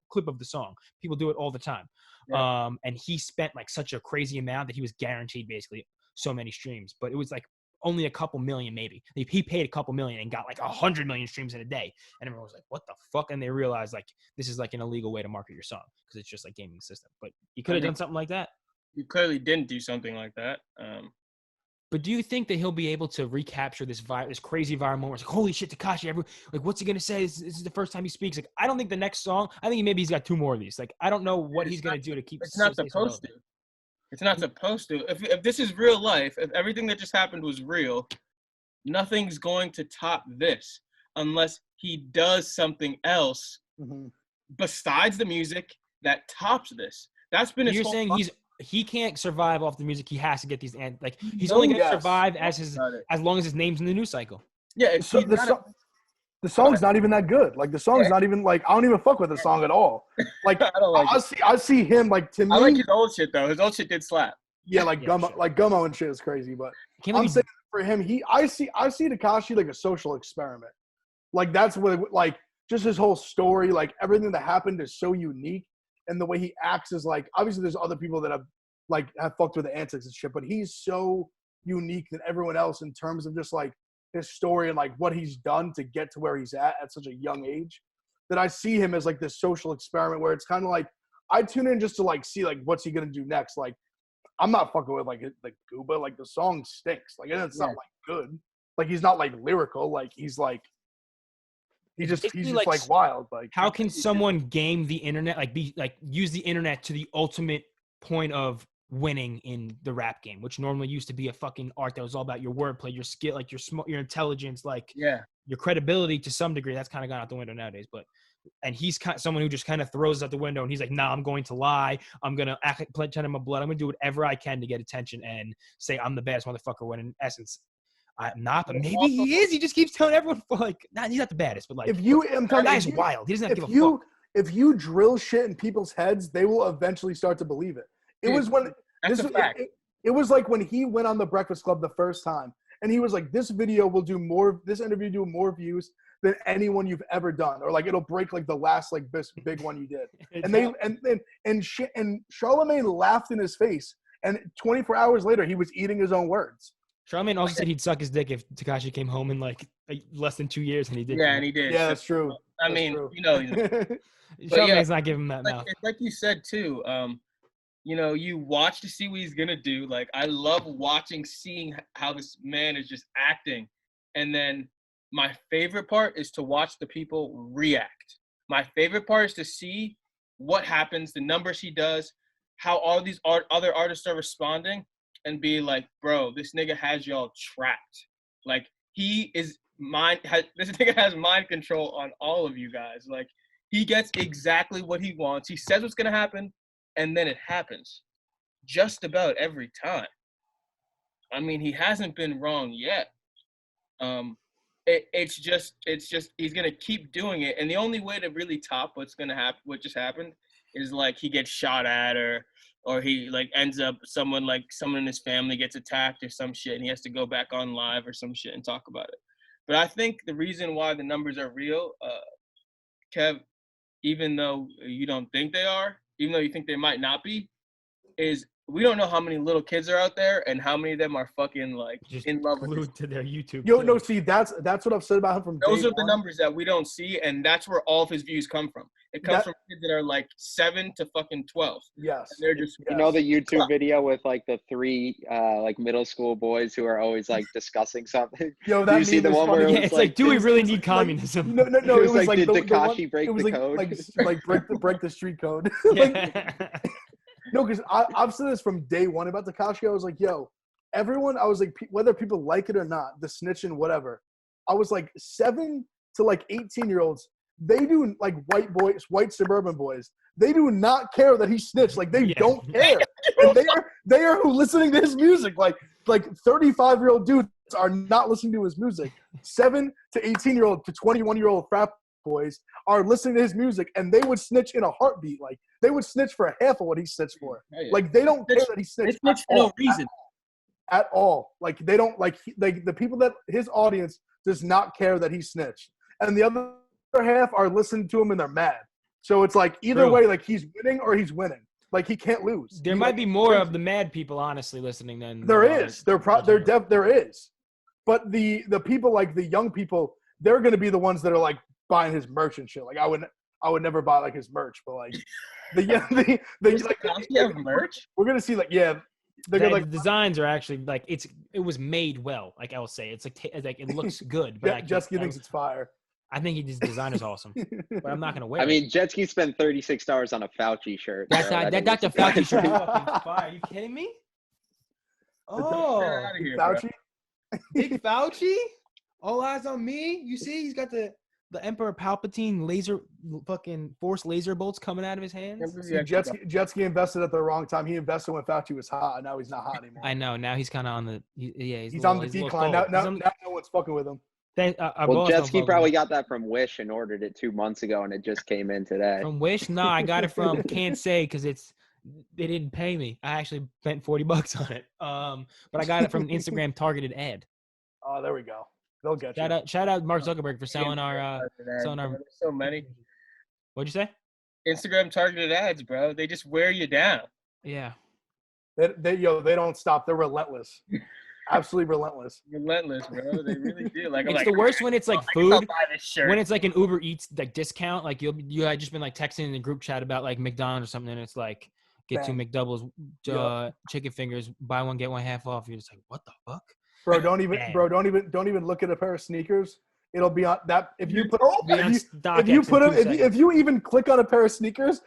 clip of the song. People do it all the time. And he spent like such a crazy amount that he was guaranteed basically so many streams, but it was like only a couple million maybe. He paid a couple million and got like 100 million streams in a day, and everyone was like, what the fuck? And they realized like this is like an illegal way to market your song because it's just like gaming system. But you could have done something like that. You clearly didn't do something like that. But do you think that he'll be able to recapture this crazy viral moment? It's like, holy shit, Tekashi! Like, what's he gonna say? This is the first time he speaks. Like, I don't think the next song. I think maybe he's got 2 more of these. Like, I don't know what he's gonna do to keep. It's not supposed to. It's not supposed to. If this is real life, if everything that just happened was real, nothing's going to top this unless he does something else besides the music that tops this. That's been his You're whole saying he can't survive off the music. He has to get these he's only going to survive as long as his name's in the news cycle. Yeah, the song's not even that good. Like the song's not even like I don't even fuck with the song at all. Like I see him like to me. I like his old shit though. His old shit did slap. Yeah, like Gummo and shit is crazy. But I'm saying for him, I see Tekashi like a social experiment. Like that's what like just his whole story, like everything that happened is so unique. And the way he acts is like, obviously there's other people that have fucked with the antics and shit, but he's so unique than everyone else in terms of just like his story and like what he's done to get to where he's at such a young age that I see him as like this social experiment where it's kind of like, I tune in just to like see like, what's he going to do next? Like, I'm not fucking with like Gooba, like the song stinks. Like, and it's not like good. Like, he's not like lyrical. Like he's just like wild. Like, how can someone game the internet? Like use the internet to the ultimate point of winning in the rap game, which normally used to be a fucking art that was all about your wordplay, your skill, like your intelligence, like your credibility to some degree. That's kind of gone out the window nowadays. And he's someone who just kind of throws out the window, and he's like, "Nah, I'm going to lie. I'm gonna pretend I'm a blood. I'm gonna do whatever I can to get attention and say I'm the baddest motherfucker." When in essence, I'm not, but maybe he is. He just keeps telling everyone, like, nah, he's not the baddest, but like, the guy's wild. He doesn't have to give a fuck. If you drill shit in people's heads, they will eventually start to believe it. It was like when he went on the Breakfast Club the first time, and he was like, "This interview do more views than anyone you've ever done, or like it'll break like the last like big one you did." And Charlemagne laughed in his face, and 24 hours later, he was eating his own words. Charlemagne also said he'd suck his dick if Tekashi came home in like less than 2 years, and he did. Yeah, and he did. Yeah, that's true. Charlemagne's not giving him that mouth. Like you said too. You watch to see what he's gonna do. Like I love seeing how this man is just acting, and then my favorite part is to watch the people react. My favorite part is to see what happens, the numbers he does, how all these other artists are responding. And be like, bro, this nigga has y'all trapped. Like this nigga has mind control on all of you guys. Like he gets exactly what he wants. He says what's gonna happen, and then it happens. Just about every time. I mean, he hasn't been wrong yet. It's just he's gonna keep doing it, and the only way to really top what just happened, is like he gets shot at or he like ends up someone in his family gets attacked or some shit, and he has to go back on live or some shit and talk about it. But I think the reason why the numbers are real, Kev, even though you don't think they are, even though you think they might not be, is we don't know how many little kids are out there and how many of them are fucking like just in love glued with to their YouTube. No, see, that's what I've said about him from those day are the one. numbers that we don't see, and that's where all of his views come from. It comes from kids that are like 7 to fucking 12. Yes. And they're just the YouTube video with like the 3 like middle school boys who are always like discussing something. Yo, do you see the one where it's like, do we really need communism? No. It was like did Tekashi break the code? Like break the street code. No, because I've said this from day one about Tekashi. I was like, yo, everyone, I was like, whether people like it or not, the snitching, whatever. I was like 7 to like 18-year-olds. They do like white suburban boys. They do not care that he snitched. Like they don't care. And they are listening to his music. Like 35-year-old dudes are not listening to his music. 7 to 18-year-old to 21-year-old frat boys are listening to his music, and they would snitch in a heartbeat. Like they would snitch for half of what he snitched for. Oh, yeah. Like they don't care that he snitched. They snitch for no reason. At all. Like they don't like the people that his audience does not care that he snitched, and the other half are listening to him and they're mad. So it's like either way, like he's winning or he's winning. Like he can't lose. There might be more of the mad people honestly listening than there is. There is. But the people like the young people, they're going to be the ones that are like buying his merch and shit. Like I would never buy like his merch, but like the have merch. We're gonna see like the designs are actually like it was made well. Like I will say, it's like it looks good. But Jetski thinks it's fire. I think his design is awesome, but I'm not gonna wear it. I mean, Jetski spent $36 on a Fauci shirt. That Dr. Fauci shirt is fucking fire. Are you kidding me? Oh, Fauci. Big Fauci. All eyes on me. You see, he's got the Emperor Palpatine fucking force laser bolts coming out of his hands. Jetski invested at the wrong time. He invested when Fauci was hot, and now he's not hot anymore. I know. Now he's kind of on the he's on the decline. Now no one's fucking with him. Well, Jetski probably got that from Wish and ordered it 2 months ago, and it just came in today. From Wish? No, I got it from can't say because they didn't pay me. I actually spent $40 on it. But I got it from Instagram targeted ad. Oh, there we go. They'll get you. Shout out Mark Zuckerberg for selling our so many. What'd you say? Instagram targeted ads, bro. They just wear you down. Yeah. They don't stop. They're relentless. Absolutely relentless. Relentless, bro. They really do. Like it's the worst when it's like food. When it's like an Uber Eats like discount, like you had just been like texting in the group chat about like McDonald's or something, and it's like get 2 McDoubles, chicken fingers, buy one get one half off. You're just like, what the fuck? Bro, don't even look at a pair of sneakers. It'll be on that if you put if you even click on a pair of sneakers,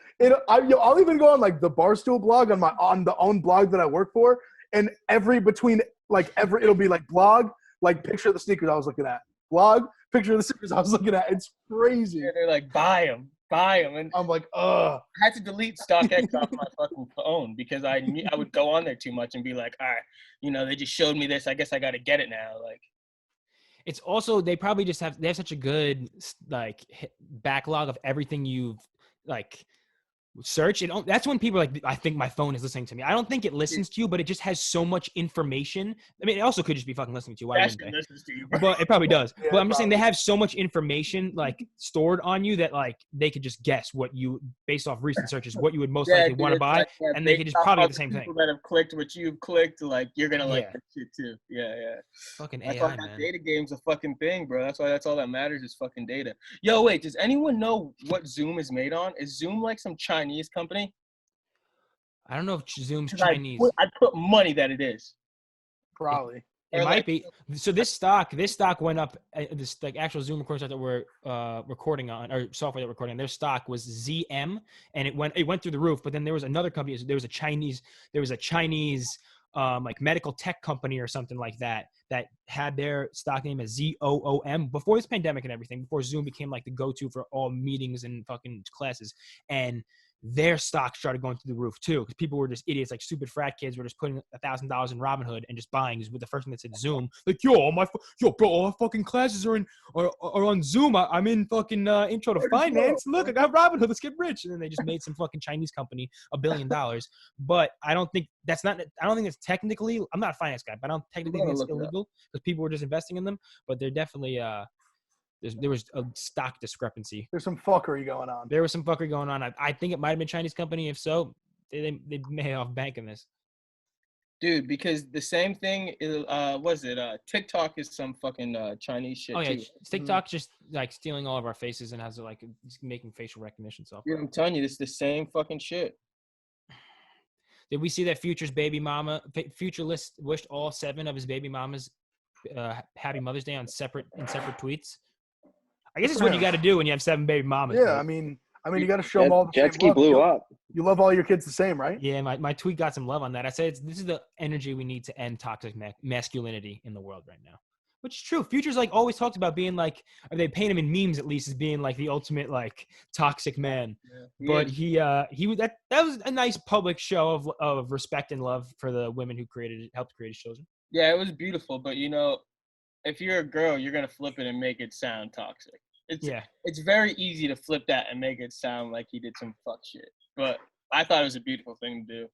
I'll even go on like the Barstool blog on the own blog that I work for, and it'll be like blog, like picture of the sneakers I was looking at, blog, picture of the sneakers I was looking at. It's crazy. Yeah, they're like buy them, and I'm like, ugh. I had to delete StockX off my fucking phone because I would go on there too much and be like, all right, they just showed me this. I guess I got to get it now. Like, it's also they probably just they have such a good like backlog of everything you've like search. That's when people are like, I think my phone is listening to me. I don't think it listens to you, but it just has so much information. I mean, it also could just be fucking listening to you. Why wouldn't they? Listens to you, but it probably does. Yeah, but I'm just saying they have so much information like stored on you that like they could just guess what you, based off recent searches, what you would most likely want to buy, and they could just probably get the same thing. People that have clicked what you've clicked, like you're gonna like that shit too. Yeah. Fucking that's AI, why man. Data game's a fucking thing, bro. That's why that's all that matters is fucking data. Yo, wait, does anyone know what Zoom is made on? Is Zoom like some Chinese company? I don't know if Zoom's Chinese. I put money that it is. Probably. It might be. So this stock went up. This like actual Zoom recordings that we're recording on, or software that we're recording on, their stock was ZM, and it went through the roof. But then there was another company. There was a Chinese like medical tech company or something like that had their stock name as ZOOM before this pandemic and everything. Before Zoom became like the go-to for all meetings and fucking classes, and their stock started going through the roof too, because people were just idiots, like stupid frat kids were just putting $1,000 in Robinhood and just buying with the first thing that said Zoom. Like, bro, all our fucking classes are on Zoom. I'm in fucking intro to finance. Look, I got Robinhood. Let's get rich. And then they just made some fucking Chinese company $1 billion. But I don't think it's technically. I'm not a finance guy, but I don't technically think it's illegal because people were just investing in them. But they're definitely there was a stock discrepancy. There's some fuckery going on. There was some fuckery going on. I think it might have been a Chinese company. If so, they may have off banking this. Dude, because the same thing is, TikTok is some fucking Chinese shit. Oh yeah, too. TikTok's just like stealing all of our faces and has like making facial recognition software. Yeah, I'm telling you, this is the same fucking shit. Did we see that Future's baby mama? Future wished all 7 of his baby mamas Happy Mother's Day in separate tweets. I guess it's what you got to do when you have 7 baby mamas. Yeah, I mean, you got to show them all the same Jetski love. blew up. You love all your kids the same, right? Yeah, my tweet got some love on that. I said this is the energy we need to end toxic masculinity in the world right now, which is true. Future's like always talked about being like, or they paint him in memes at least as being like the ultimate like toxic man. Yeah, but he that was a nice public show of respect and love for the women who helped create his children. Yeah, it was beautiful, but if you're a girl, you're gonna flip it and make it sound toxic. It's very easy to flip that and make it sound like he did some fuck shit. But I thought it was a beautiful thing to do.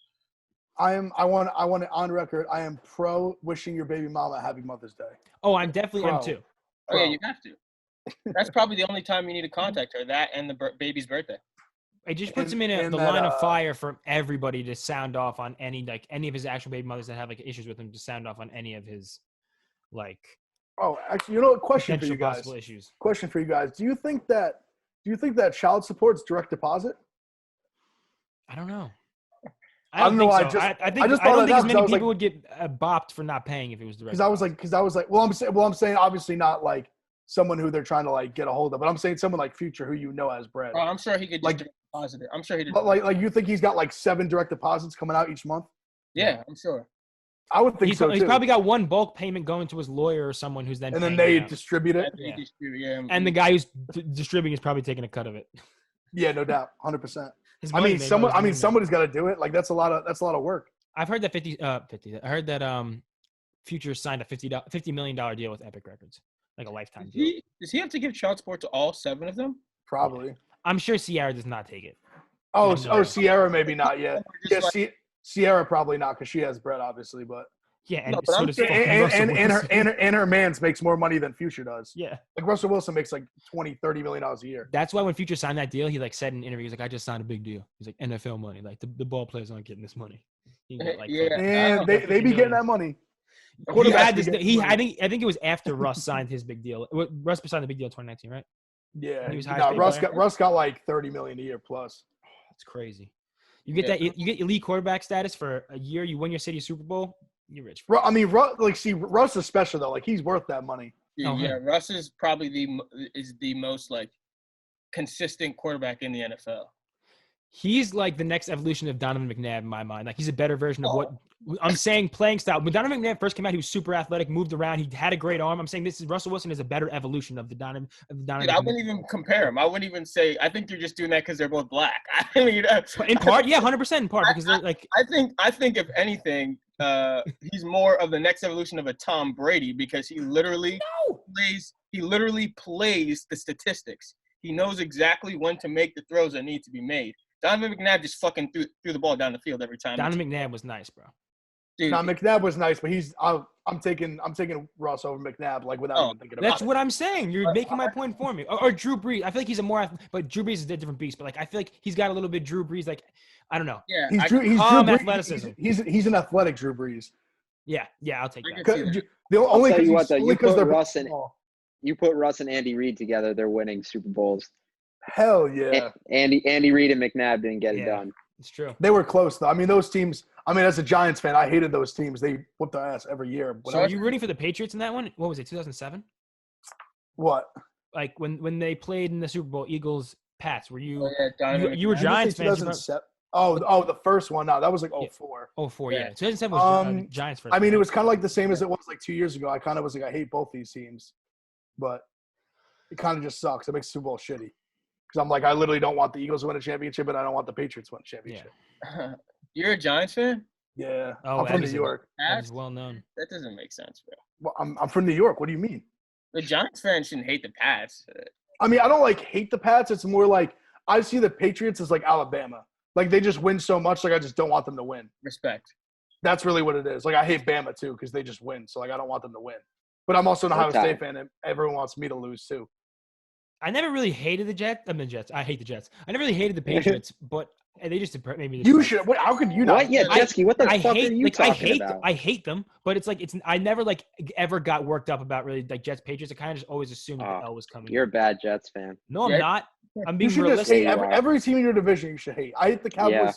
I want it on record. I am pro wishing your baby mama a happy Mother's Day. Oh, I'm definitely am too. Oh yeah, you have to. That's probably the only time you need to contact her. That and the baby's birthday. It just puts him in the line of fire for everybody to sound off on any of his actual baby mothers that have like issues with him to sound off on any of his like. Oh, actually, you know what? Question for you guys. Possible issues. Question for you guys. Do you think that child support's direct deposit? I don't know. I don't know. So. I don't think as many people would get bopped for not paying if it was direct. Because I was like, well, I'm saying obviously not like someone who they're trying to like get a hold of, but I'm saying someone like Future who you know has bread. Oh, I'm sure he could just deposit it. I'm sure he did. But like you think he's got like 7 direct deposits coming out each month? Yeah, I'm sure. I would think so too. He's probably got one bulk payment going to his lawyer or someone who's then. And then they distribute it. Yeah. And the guy who's distributing is probably taking a cut of it. Yeah, no doubt, 100%. Somebody's got to do it. Like that's a lot of work. I've heard that 50. I heard that Future signed a $50 million deal with Epic Records, like a lifetime deal. Does he have to give child support to all 7 of them? Probably. Yeah. I'm sure Sierra does not take it. Sierra maybe not yet. Yeah, Sierra probably not because she has bread, obviously, but. Yeah, and so does and her man's makes more money than Future does. Yeah. Like Russell Wilson makes like $20-30 million a year. That's why when Future signed that deal, he like said in interviews, like, I just signed a big deal. He's like, NFL money. Like the ball players aren't getting this money. And they be getting that money. I think it was after Russ signed his big deal. Russ signed the big deal in 2019, right? Yeah. Russ got like $30 million a year plus. That's crazy. You get that. You get elite quarterback status for a year. You win your city Super Bowl. You're rich. Russ is special though. Like he's worth that money. Yeah, Russ is probably the most like consistent quarterback in the NFL. He's like the next evolution of Donovan McNabb in my mind. Like he's a better version of what I'm saying. Playing style. When Donovan McNabb first came out, he was super athletic, moved around. He had a great arm. I'm saying Russell Wilson is a better evolution of the Donovan. Dude, I wouldn't even compare him. I wouldn't even say. I think you're just doing that because they're both black. I mean, in part, yeah, 100% in part because they're like. I think if anything, he's more of the next evolution of a Tom Brady because he literally plays the statistics. He knows exactly when to make the throws that need to be made. Donovan McNabb just fucking threw the ball down the field every time. Donovan McNabb was nice, bro. Dude, McNabb was nice, but I'm taking Russ over McNabb like without even thinking about it. That's what I'm saying. You're making my point for me. Or Drew Brees. I feel like he's but Drew Brees is a different beast. But like I feel like he's got a little bit Drew Brees. Like I don't know. Yeah, he's Drew Brees. Athleticism. He's an athletic Drew Brees. Yeah, I'll take that. Only because you put Russ and Andy Reid together, they're winning Super Bowls. Hell yeah. Andy Reid and McNabb didn't get it done. It's true. They were close though. I mean, those teams. I mean, as a Giants fan, I hated those teams. They whooped their ass every year. So are you rooting for the Patriots in that one? What was it? 2007? What? Like when they played in the Super Bowl, Eagles, Pats. Were you? You were Giants fans. The first one. No, that was like 04. 04, yeah. 2007 was Giants first. I mean, it was kind of like the same as it was like 2 years ago. I kind of was like, I hate both these teams, but it kind of just sucks. It makes Super Bowl shitty. Because I'm like, I literally don't want the Eagles to win a championship, and I don't want the Patriots to win a championship. Yeah. You're a Giants fan? Yeah. I'm from New York. That is well known. That doesn't make sense, bro. Well, I'm from New York. What do you mean? The Giants fans shouldn't hate the Pats. I mean, I don't like hate the Pats. It's more like I see the Patriots as like Alabama. Like they just win so much. Like I just don't want them to win. Respect. That's really what it is. Like I hate Bama too because they just win. So like I don't want them to win. But I'm also an Ohio State fan, and everyone wants me to lose too. I never really hated the Jets. I mean, Jets. I hate the Jets. I never really hated the Patriots, but they just maybe you should. How could you not? What? Yeah, Jetsky. What the fuck are you talking about? I hate them, but it's like I never like ever got worked up about really like Jets Patriots. I kind of just always assumed that the L was coming. You're a bad Jets fan. No, I'm not. I'm being realistic. Just hate every team in your division. You should hate. I hate the Cowboys. Yeah.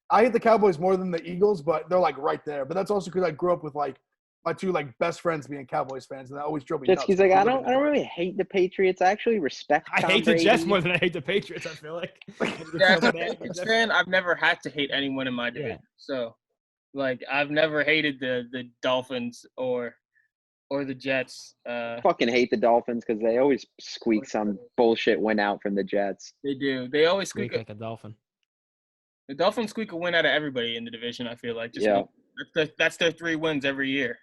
I hate the Cowboys more than the Eagles, but they're like right there. But that's also because I grew up with like my two like best friends being Cowboys fans, and that always drove me nuts. He's like, I don't really hate the Patriots. I actually respect. I hate the Jets more than I hate the Patriots. I feel like. As a Patriots fan, I've never had to hate anyone in my division. Yeah. So, like, I've never hated the Dolphins or the Jets. Fucking hate the Dolphins because they always squeak some bullshit win out from the Jets. They do. They always squeak like a Dolphin. The Dolphins squeak a win out of everybody in the division. I feel like. That's their 3 wins every year.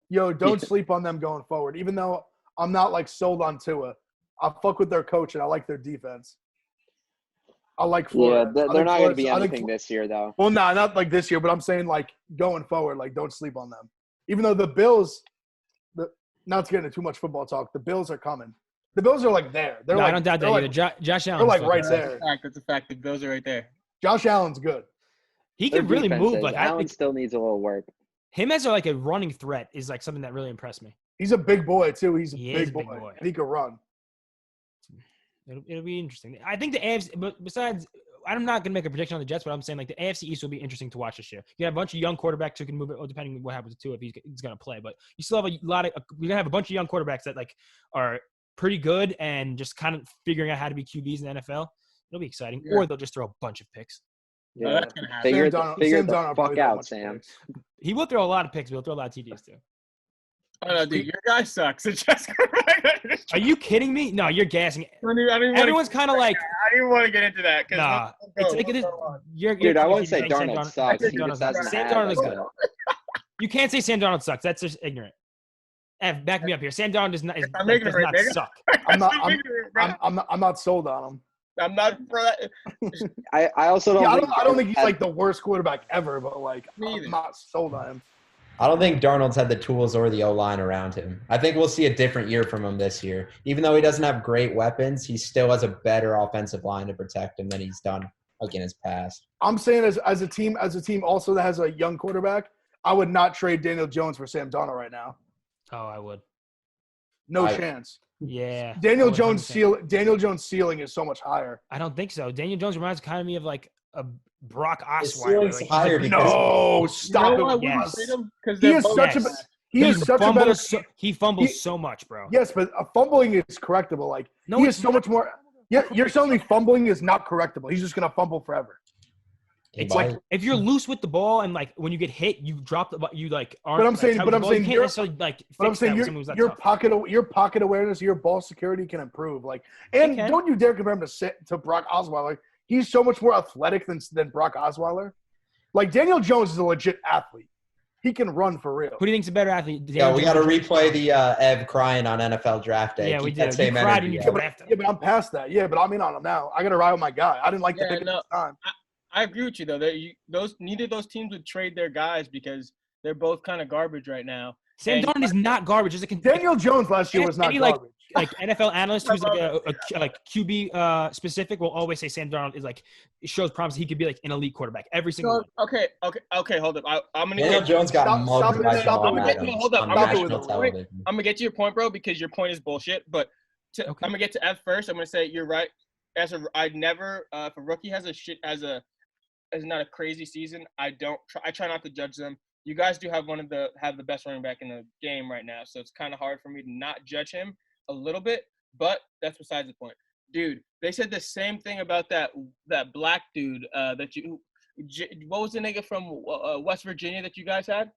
Yo, don't sleep on them going forward. Even though I'm not like sold on Tua, I fuck with their coach, and I like their defense. I like Yeah, Florida. they're not going to be anything this year, though. Well, no, not like this year, but I'm saying like going forward, like don't sleep on them. Even though the Bills, not to get into too much football talk, the Bills are coming. The Bills are like there. They're No, like, I don't doubt that like, either. Josh Allen. They're like right there. That's a fact. The Bills are right there. Josh Allen's good. He Their can really move. defense Like is. Allen still needs a little work. him as like a running threat is like something that really impressed me. He's a big boy too. He's a He big is a boy. big boy. And he can run. It'll be interesting. I think the AFC, but besides, I'm not gonna make a prediction on the Jets, but I'm saying like the AFC East will be interesting to watch this year. You have a bunch of young quarterbacks who can move it, depending on what happens to if he's gonna play. But you still have a lot of you're gonna have a bunch of young quarterbacks that like are pretty good and just kind of figuring out how to be QBs in the NFL. It'll be exciting. Yeah. Or they'll just throw a bunch of picks. No, Yeah. that's gonna happen. Figure Sam the Darnold fuck probably throw a out, bunch of Sam. picks. He will throw a lot of picks, but he'll throw a lot of TDs too. Oh no, dude, your guy sucks. It's just. Are you kidding me? No, you're gassing. Everyone's kind of like, I didn't even want to get into that. nah. It's like it is. You're Dude, I wouldn't crazy say saying Darnold sucks. He just doesn't Sam have Darnold is like good. You can't say Sam Darnold sucks. That's just ignorant. Ev, back me up here. Sam Darnold does not I'm does ignorant, not nigga. suck. I'm not sold on him. I'm not for that. I also don't. Yeah, think I don't think he's Darnold like the worst quarterback ever, but like Me either. I'm not sold on him. I don't think Darnold's had the tools or the O-line around him. I think we'll see a different year from him this year. Even though he doesn't have great weapons, he still has a better offensive line to protect him than he's done like in his past. I'm saying as a team also that has a young quarterback, I would not trade Daniel Jones for Sam Darnold right now. Oh, I would. No I- chance. Yeah. Daniel I would Jones' 100%. Jones' ceiling is so much higher. I don't think so. Daniel Jones reminds kind of me of like a Brock His Osweiler. ceiling's Like, higher because No, stop I it. wouldn't Yes. trade him because He they're is both such a Yes. he is such a better. He fumbles he- so much, bro. Yes, but fumbling is correctable. Like No, he it's is so much more. Yeah, you're telling me fumbling is not correctable. He's just gonna fumble forever. It's like if you're loose with the ball and like when you get hit, you drop the ball. You like aren't. But I'm like, saying- tug but the I'm ball. You saying can't you're- necessarily like. But I'm fix saying that with someone who's that your tough. pocket awareness, your ball security can improve. Like, and can. don't you dare compare him to Brock Osweiler. He's so much more athletic than Brock Osweiler. Like Daniel Jones is a legit athlete. He can run for real. Who do you think's a better athlete? Yeah, Daniel we got to Jones or replay Jones? the Ev crying on NFL draft day. Yeah, we Keep that did. same You cried energy and you up. drafted Yeah, him. but I'm past that. Yeah, but I'm in on him now. I got to ride with my guy. I didn't like the Yeah, pick at no. this time. I agree with you though. Neither of those teams would trade their guys because they're both kind of garbage right now. Sam And- Darnold is not garbage. Just like Daniel Jones last year was not Any, like, garbage. like NFL analyst who's like a like QB specific will always say Sam Darnold is like shows promise he could be like an elite quarterback every single So, one. okay. Hold up. I'm gonna Daniel get. Jones got Stop- mugged stop by it, stop Jamal it. Adams Hold up, on I'm gonna national get- television. I'm gonna get to your point, bro, because your point is bullshit. But Okay. I'm gonna get to F first. I'm gonna say you're right. I never if a rookie has not a crazy season, I try not to judge them. You guys do have the best running back in the game right now, so it's kind of hard for me to not judge him a little bit. But that's besides the point, dude. They said the same thing about that black dude what was the nigga from West Virginia that you guys had?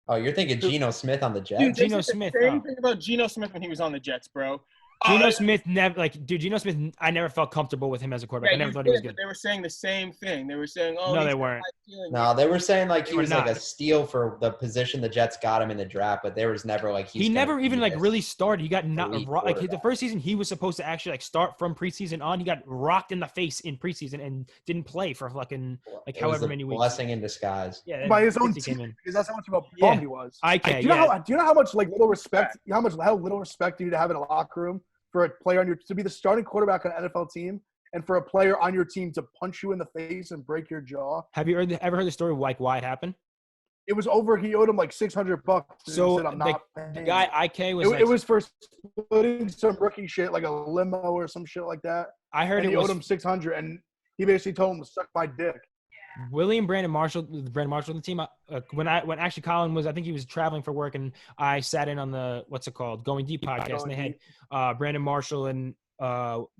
Oh, you're thinking Geno Smith on the Jets? Dude, they Geno said Smith, The same oh. thing about Geno Smith when he was on the Jets, bro. Geno Smith never Geno Smith. I never felt comfortable with him as a quarterback. I never thought he was good. They were saying the same thing. They were saying, "Oh, No, he's they got weren't. high ceiling." No, they were saying like he They were was like not. a steal for the position the Jets got him in the draft, but there was never like He never even like really started. He got not elite like the quarterback. first season he was supposed to actually like start from preseason on. He got rocked in the face in preseason and didn't play for fucking like however many weeks. Blessing in disguise. Yeah, By his since own he came team, in. because that's how much of a Yeah. bum he was. IK, Do you know yeah. how much like little respect, how little respect you need to have in a locker room for a player to be the starting quarterback on an NFL team, and for a player on your team to punch you in the face and break your jaw? Have you ever heard the story of like why it happened? It was over. He owed him like $600. So, he said, I'm not The paying." guy IK was It was for splitting some rookie shit, like a limo or some shit like that. I heard And it he was owed him $600, and he basically told him to suck my dick. Brandon Marshall on the team. When actually Colin was, I think he was traveling for work, and I sat in on the Going Deep podcast, and they had Brandon Marshall and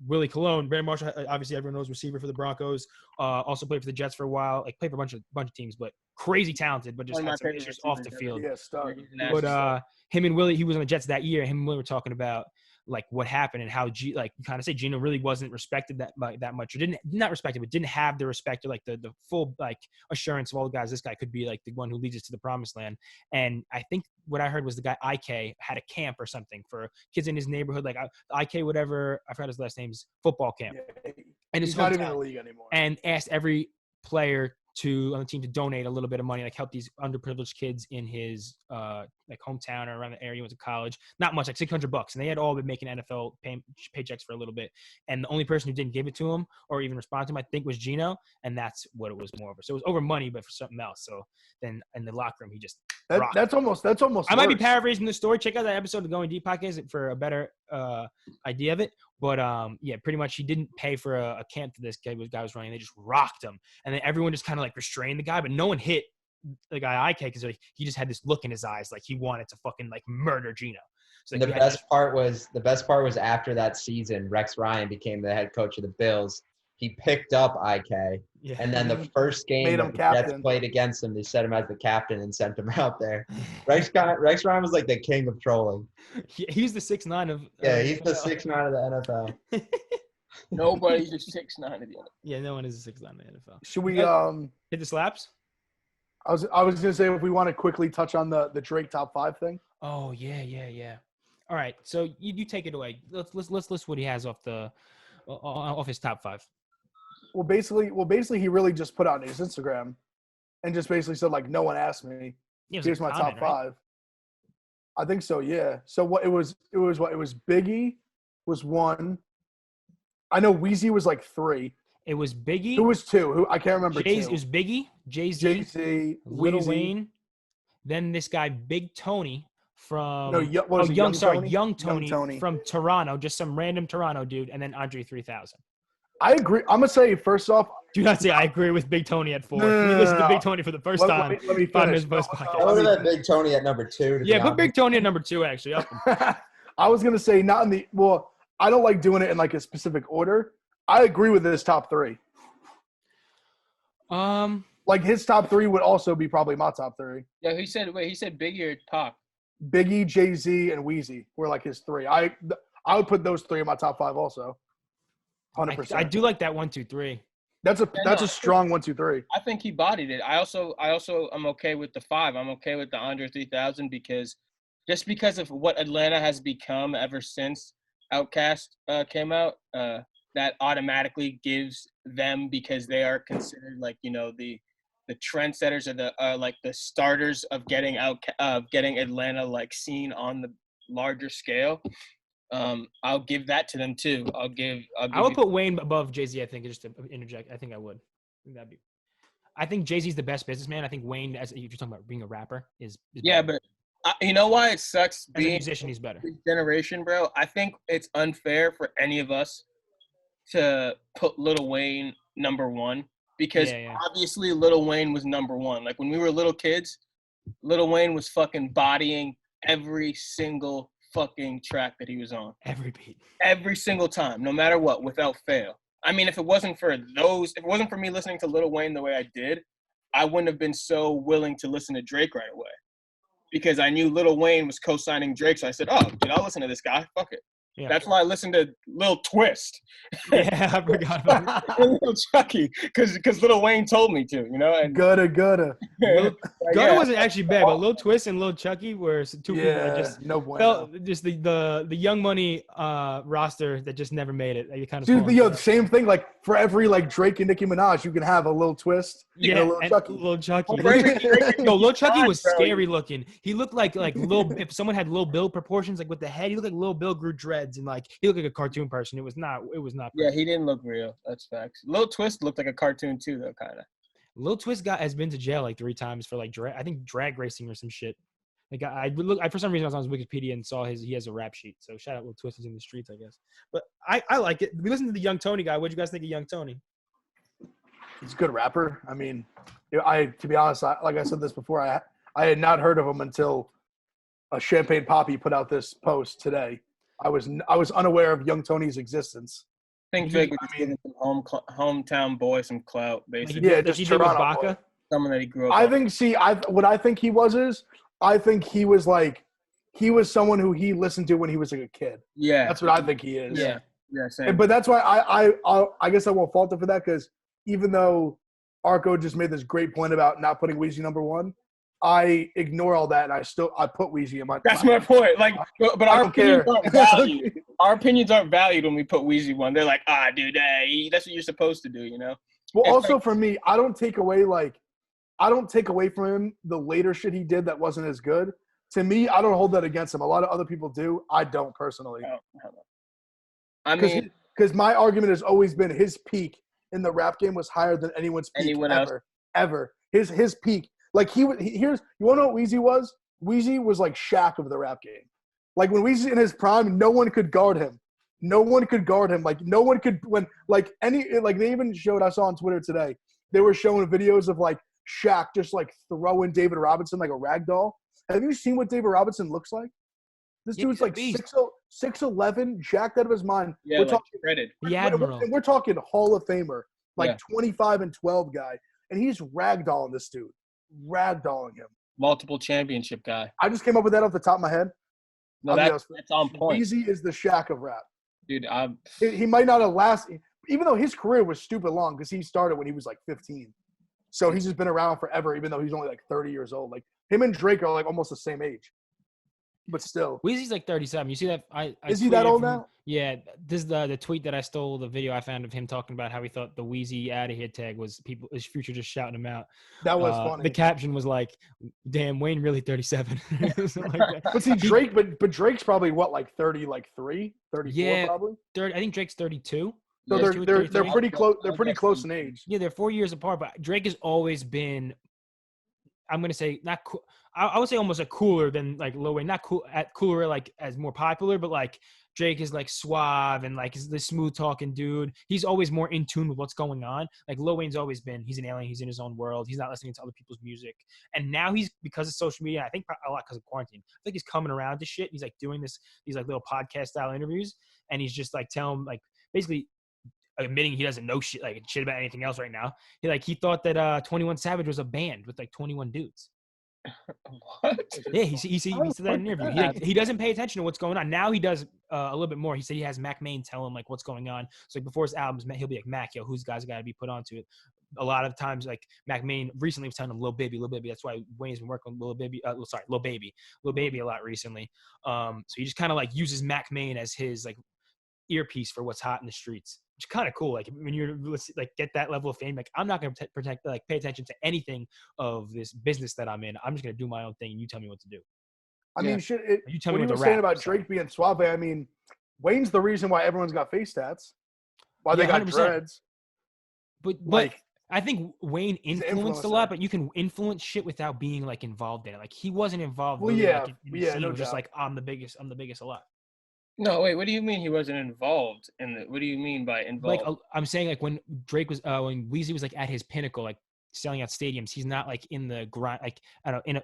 Willie Colon. Brandon Marshall, obviously everyone knows, receiver for the Broncos. Also played for the Jets for a while. Like played for a bunch of teams, but crazy talented, but just One of had my some favorite issues off the receivers field. Yeah, stud. But him and Willie, he was on the Jets that year. Him and Willie were talking about like what happened and how you kind of say Gino really wasn't respected that much, or not respected, but didn't have the respect or like the full like assurance of all the guys. This guy could be like the one who leads us to the promised land. And I think what I heard was the guy IK had a camp or something for kids in his neighborhood, like IK whatever, I forgot his last name's football camp. Yeah, and he's not even in the league anymore. And asked every player on the team to donate a little bit of money, like help these underprivileged kids in his like hometown or around the area he went to college. Not much, like $600, and they had all been making NFL paychecks for a little bit. And the only person who didn't give it to him or even respond to him, I think, was Gino, and that's what it was more over. So it was over money, but for something else. So then in the locker room, he just that's almost. I might be paraphrasing the story. Check out that episode of the Going Deep podcast for a better idea of it. But yeah, pretty much he didn't pay for a camp that this guy was running. They just rocked him, and then everyone just kind of like restrained the guy, but no one hit the guy IK because like, he just had this look in his eyes like he wanted to fucking like murder Gino. So the best part was after that season, Rex Ryan became the head coach of the Bills. He picked up IK, and then the first game that the Jets played against him, they set him as the captain and sent him out there. Rex Ryan was like the king of trolling. He's the 6ix9ine of he's the 6ix9ine of the NFL. Nobody's a 6ix9ine of the NFL. Yeah, no one is a 6ix9ine of the NFL. Should we hit the slaps? I was gonna say if we want to quickly touch on the Drake top 5 thing. Oh yeah. All right, so you take it away. Let's list what he has off his top 5. Well, basically, he really just put out on his Instagram, and just basically said like, "No one asked me. Here's my top 5." Right? I think so. Yeah. So what it was Biggie was 1. I know Weezy was like 3. It was Biggie. Who was 2? Who I can't remember. It was Biggie, Jay-Z, Lil Wayne, then this guy Big Tony from Young Tony from Toronto, just some random Toronto dude, and then Andre 3000. I agree. I'm gonna say first off. Do not say I agree with Big Tony at 4. No. You listen to Big Tony for the first time. Let me 5 minutes post podcast. I would have had Big Tony at number 2. Yeah, put Big Tony at number 2 actually. I was gonna say not in the I don't like doing it in like a specific order. I agree with his top 3. Like his top 3 would also be probably my top 3. Yeah, he said Biggie or Pac. Biggie, Jay-Z, and Weezy were like his 3. I would put those 3 in my top 5 also. 100%. I do like that 1, 2, 3. That's a strong 1, 2, 3. I think he bodied it. I also am okay with the 5. I'm okay with the Andre 3000 because of what Atlanta has become ever since Outkast came out. That automatically gives them, because they are considered like the trendsetters or the starters of getting Atlanta like seen on the larger scale. I'll give that to them too. I would put Wayne above Jay-Z. I think, just to interject, I think I would. I think Jay-Z's the best businessman. I think Wayne, if you're talking about being a rapper, is yeah, better. But you know why it sucks being a musician? He's better. Generation, bro. I think it's unfair for any of us to put Lil Wayne number 1 because obviously Lil Wayne was number 1. Like when we were little kids, Lil Wayne was fucking bodying every single fucking track that he was on. Every beat. Every single time, no matter what, without fail. I mean, if it wasn't for me listening to Lil Wayne the way I did, I wouldn't have been so willing to listen to Drake right away. Because I knew Lil Wayne was co-signing Drake, so I said, "Oh, dude, I'll listen to this guy. Fuck it." Yeah. That's why I listened to Lil Twist. Yeah, I forgot about that. Lil Chucky, because Lil Wayne told me to, And Gutta. Gutta wasn't actually bad, but Lil Twist and Lil Chucky were 2 people that just felt just the Young Money roster that just never made it. Kind of dude, same thing. Like for every like Drake and Nicki Minaj, you can have a Lil Twist. Yeah, and Lil Chucky. Lil Chucky was scary looking. He looked like Lil. If someone had Lil Bill proportions, like with the head, he looked like Lil Bill grew dreads and like he looked like a cartoon person. It was not. Yeah, he didn't look real. That's facts. Lil Twist looked like a cartoon too, though, kind of. Lil Twist has been to jail like 3 times for like drag racing or some shit. Like I for some reason I was on his Wikipedia and saw he has a rap sheet. So shout out Lil Twist, he's in the streets, I guess. But I like it. We listened to the Young Tony guy. What'd you guys think of Young Tony? He's a good rapper. I mean, to be honest, like I said this before, I had not heard of him until Champagne Poppy put out this post today. I was unaware of Young Tony's existence. I think Drake was giving some hometown boy some clout, basically. Yeah, just Toronto boy. Someone that he grew up. I think. See, what I think he was is, I think he was like he was someone who he listened to when he was like a kid. Yeah. That's what I think he is. Yeah. Yeah. Same. But that's why I guess I won't fault him for that, because even though Arco just made this great point about not putting Weezy number one, I ignore all that and I put Weezy in my. That's my point. Like, but our opinions care. aren't valued. Our opinions aren't valued when we put Weezy one. They're like, dude, that's what you're supposed to do, you know. Well, It's also like, for me, I don't take away from him the later shit he did that wasn't as good. To me, I don't hold that against him. A lot of other people do. I don't personally. I mean, because my argument has always been his peak in the rap game was higher than anyone's peak ever. His peak. Like you want to know what Weezy was? Weezy was like Shaq of the rap game. Like when Weezy in his prime, no one could guard him. No one could guard him. Like no one could they even showed, I saw on Twitter today, they were showing videos of like Shaq just like throwing David Robinson like a rag doll. Have you seen what David Robinson looks like? This dude's like 6'11", jacked out of his mind. Yeah, we're like talking shredded. we're talking Hall of Famer, like 25-12 guy, and he's ragdolling this dude. Ragdolling him. Multiple championship guy. I just came up with that off the top of my head. No, that's on point. Weezy is the Shaq of rap. Dude, he might not have lasted, even though his career was stupid long because he started when he was like 15. So he's just been around forever, even though he's only like 30 years old. Like him and Drake are like almost the same age. But still. Weezy's like 37. You see that? Is he that old now? Yeah. This is the tweet that I stole, the video I found of him talking about how he thought the Weezy out of here tag was his future just shouting him out. That was funny. The caption was like, damn, Wayne really 37. Like but see, Drake, but Drake's probably what, like 30, like 34 probably? I think Drake's 32. So they're pretty close. They're pretty close in age. Yeah, they're 4 years apart. But Drake has always been, I'm gonna say, not cool. I would say almost cooler than like Lil Wayne. Not cool, cooler like as more popular, but like Drake is like suave and like is the smooth talking dude. He's always more in tune with what's going on. Like Lil Wayne's always been. He's an alien. He's in his own world. He's not listening to other people's music. And now he's, because of social media, I think a lot because of quarantine, I think he's coming around to shit. He's like doing these like little podcast style interviews, and he's just like telling like basically admitting he doesn't know shit about anything else right now. He thought that 21 Savage was a band with like 21 dudes. What? Yeah, he said that in an interview. He doesn't pay attention to what's going on. Now he does a little bit more. He said he has Mac Main tell him like what's going on. So like before his albums, he'll be like, Mac, yo, who's guys got to be put onto it? A lot of times, like Mac Main recently was telling him Lil Baby. That's why Wayne's been working with Lil Baby a lot recently. So he just kind of like uses Mac Main as his like earpiece for what's hot in the streets, which is kind of cool. Like when you're like get that level of fame, like I'm not going to pay attention to anything of this business that I'm in. I'm just going to do my own thing, and you tell me what to do. I mean, you tell me what you were saying about Drake being suave. I mean, Wayne's the reason why everyone's got face tats, why they got 100%. Dreads. But like, I think Wayne influenced a lot, but you can influence shit without being like involved in it. Like he wasn't involved. Well, really, yeah, like, in yeah, the no was just doubt. like I'm the biggest a lot. No, wait. What do you mean he wasn't involved in the? What do you mean by involved? Like I'm saying, like when Drake was, when Weezy was like at his pinnacle, like selling out stadiums, he's not like in the grind, like I don't know,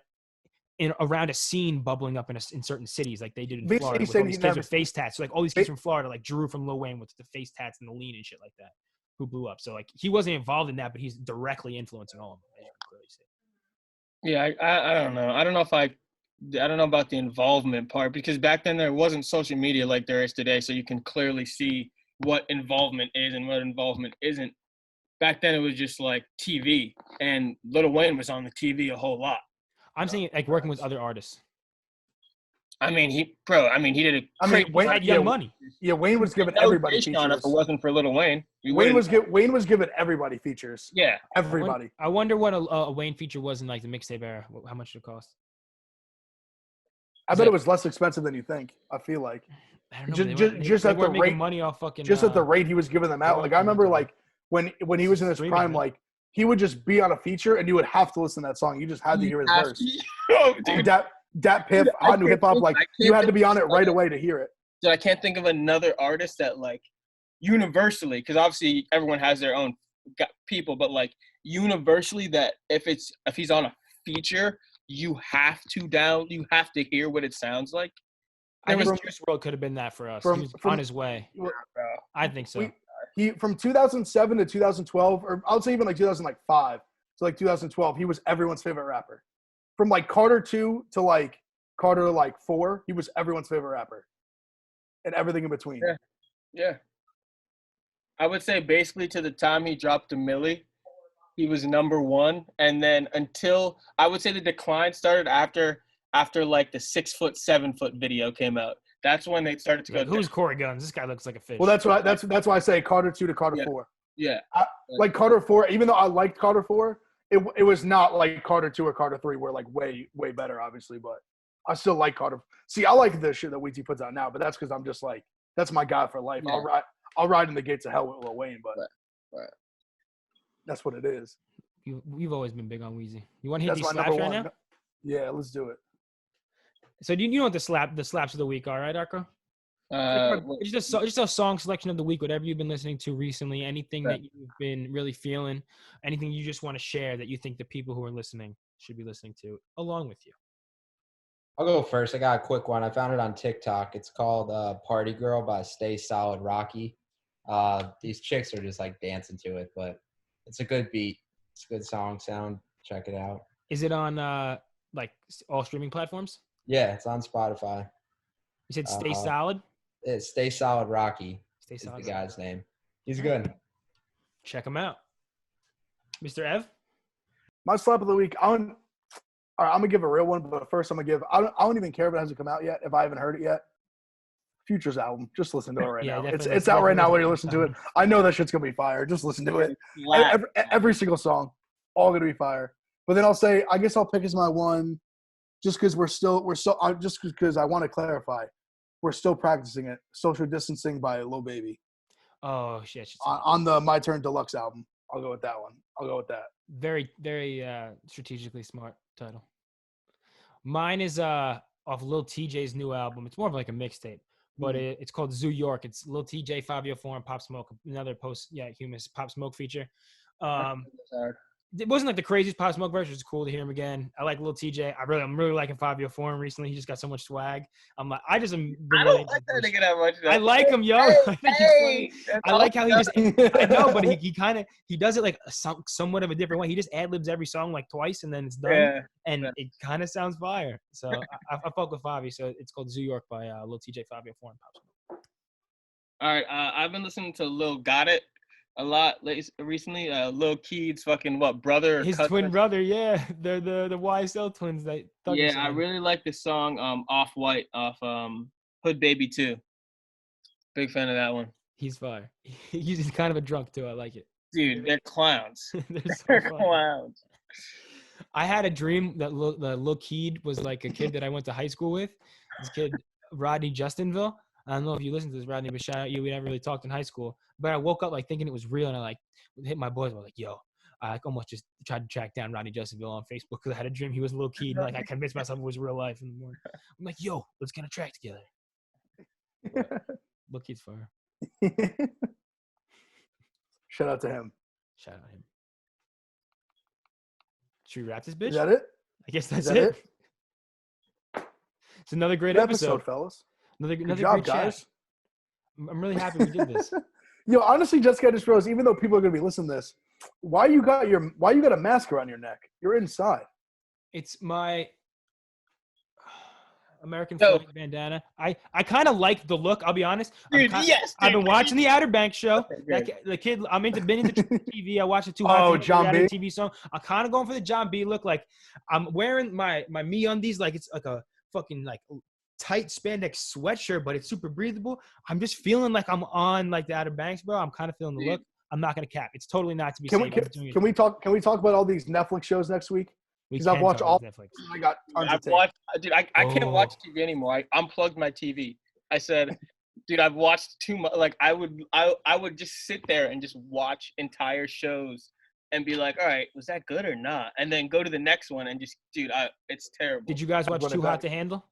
in around a scene bubbling up in certain cities, like they did in Florida with all these kids with face tats. So like all these kids from Florida, like Drew from Lil Wayne with the face tats and the lean and shit like that, who blew up. So like he wasn't involved in that, but he's directly influencing all of them. As you can clearly see. Yeah, I don't know. I don't know about the involvement part, because back then there wasn't social media like there is today, so you can clearly see what involvement is and what involvement isn't. Back then it was just like TV, and Lil Wayne was on the TV a whole lot. I'm saying like working with other artists. I mean, he did a. Wayne had Young Money. Yeah, Wayne was giving everybody features. If it wasn't for Lil Wayne, Wayne was giving everybody features. Yeah, everybody. I wonder what a Wayne feature was in like the mixtape era. How much did it cost? I bet it was less expensive than you think. I feel like. I don't know. Just at the rate, money off fucking. Just at the rate he was giving them out. Like I remember, like when he was in his prime, like he would just be on a feature, and you would have to listen to that song. You just had to hear his verse. Oh, dude. Dat Piff, I knew hip hop. Like you had to be on it right away to hear it. So I can't think of another artist that like universally, because obviously everyone has their own people, but like universally that if he's on a feature, you have to hear what it sounds like. I think Juice WRLD could have been that for us. He was on his way. I think so. He from 2007 to 2012, or I would say even like 2005 to like 2012, he was everyone's favorite rapper. From like Carter 2 to like Carter like 4, he was everyone's favorite rapper, and everything in between. Yeah. I would say basically to the time he dropped a Millie, he was number 1, and then until I would say the decline started after like the 6', 7" video came out. That's when they started to go. Who's Corey Guns? This guy looks like a fish. Well, that's why I say Carter 2 to Carter 4. Yeah. Like Carter 4, even though I liked Carter 4, it was not like Carter 2 or Carter 3 were like way better, obviously, but I still like Carter. See, I like the shit that Weezy puts out now, but that's because I'm just like, that's my guy for life. Yeah. I'll ride in the gates of hell with Lil Wayne, but Right. that's what it is. You've always been big on Weezy. You want to hit That's these my slaps number right one. now? Yeah, let's do it. So do you know what the slaps of the week are, right, Arco? Just a song selection of the week, whatever you've been listening to recently, anything that you've been really feeling, anything you just want to share that you think the people who are listening should be listening to along with you. I'll go first. I got a quick one. I found it on TikTok. It's called Party Girl by Stay Solid Rocky. These chicks are just like dancing to it, but it's a good beat. It's a good song sound. Check it out. Is it on like all streaming platforms? Yeah, it's on Spotify. You said Stay Solid? It's Stay Solid Rocky. Stay Solid. Is the guy's name. He's good. Check him out. Mr. Ev? My slap of the week, all right, I'm gonna give a real one, but first I'm gonna give. I don't even care if it hasn't come out yet. If I haven't heard it yet, Future's album. Just listen to it right now. It's out right now when you listen to it. I know that shit's gonna be fire. Just listen to it. Every single song, all gonna be fire. But then I guess I'll pick as my one, just because just because I want to clarify, we're still practicing it. Social Distancing by Lil Baby. Oh shit! On the My Turn Deluxe album. I'll go with that one. I'll go with that. Very, very strategically smart title. Mine is off Lil TJ's new album. It's more of like a mixtape, but it's called Zoo York. It's Lil TJ, Fabio Foreign, Pop Smoke, another Humus Pop Smoke feature. It wasn't like the craziest Pop Smoke version. It's cool to hear him again. I like Lil TJ. I'm really liking Fabio Foreign recently. He just got so much swag. I don't like that nigga that much. I like him, yo. I think he's funny. I like how he just. I know, but he does it like somewhat of a different way. He just ad libs every song like twice and then it's done, it kind of sounds fire. So I fuck with Fabi. So it's called Zoo York by Lil TJ, Fabio Foreign, Pop Smoke. All right, I've been listening to Lil Got It a lot recently. Lil Keed's fucking brother? His twin brother, yeah. They're the YSL twins. I really like this song Off White off Hood Baby 2. Big fan of that one. He's fire. He's kind of a drunk too. I like it. Dude, they're clowns. they're clowns. I had a dream that Lil Keed was like a kid that I went to high school with. This kid, Rodney Justinville. I don't know if you listen to this, Rodney, but shout out you. We never really talked in high school. But I woke up like thinking it was real, and I like hit my boys. I was like, yo, I almost just tried to track down Rodney Justinville on Facebook because I had a dream he was a little kid. Like I convinced myself it was real life in the morning. I'm like, yo, let's get on a track together. Lil Keed's fire. Shout out to him. Shout out him. Should we wrap this bitch? Is that it? I guess that's it. It's another great episode, fellas. Another Good job, great guys. chat. I'm really happy we did this. Yo, honestly, Jessica, I just realized, even though people are gonna be listening to this, why you got a mask around your neck? You're inside. It's my American flag bandana. I kind of like the look. I'll be honest. Dude, I've been watching the Outer Banks show. The kid, I'm into TV. I watched the Too Hot John B. TV song. I'm kind of going for the John B look. Like I'm wearing my MeUndies like it's like a fucking like tight spandex sweatshirt, but it's super breathable. I'm just feeling like I'm on like the Outer Banks, bro. I'm kind of feeling the look. I'm not gonna cap. It's totally not to be safe. Can we talk about all these Netflix shows next week? Because I've watched all Netflix. I got tons of watched, dude. I can't watch TV anymore. I unplugged my TV. I said, dude, I've watched too much. Like I would just sit there and just watch entire shows and be like, all right, was that good or not? And then go to the next one and just, dude, it's terrible. Did you guys watch Too Hot to Handle?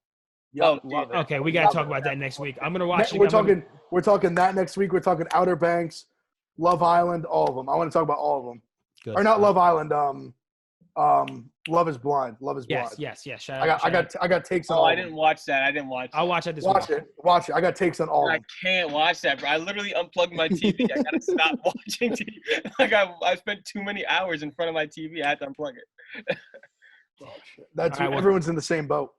Yeah. Okay, we gotta talk about that next week. I'm gonna watch. We're talking that next week. We're talking Outer Banks, Love Island, all of them. I want to talk about all of them. Good. Or not Love Island. Love is Blind. Love is Blind. Yes. I got takes on. Oh, I didn't watch that. I'll watch that this week. Watch it. I got takes on all. I can't watch that, bro. I literally unplugged my TV. I gotta stop watching TV. Like I spent too many hours in front of my TV. I had to unplug it. Oh, shit. Everyone's in the same boat.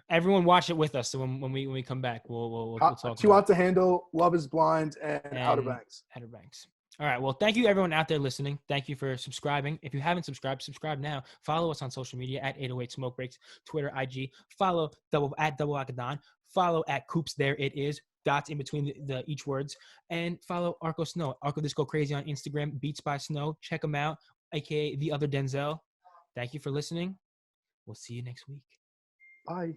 Everyone watch it with us. So when we come back, we'll talk about it. Chihuahua Handle, Love is Blind, and Outer Banks. Outer Banks. All right. Well, thank you everyone out there listening. Thank you for subscribing. If you haven't subscribed, subscribe now. Follow us on social media at 808 Smokebreaks, Twitter, IG. Follow at Double Acadon. Follow at Coops. There it is. Dots in between the each words. And follow Arco Snow. Arco This Go Crazy on Instagram. Beats by Snow. Check him out. AKA the other Denzel. Thank you for listening. We'll see you next week. Bye.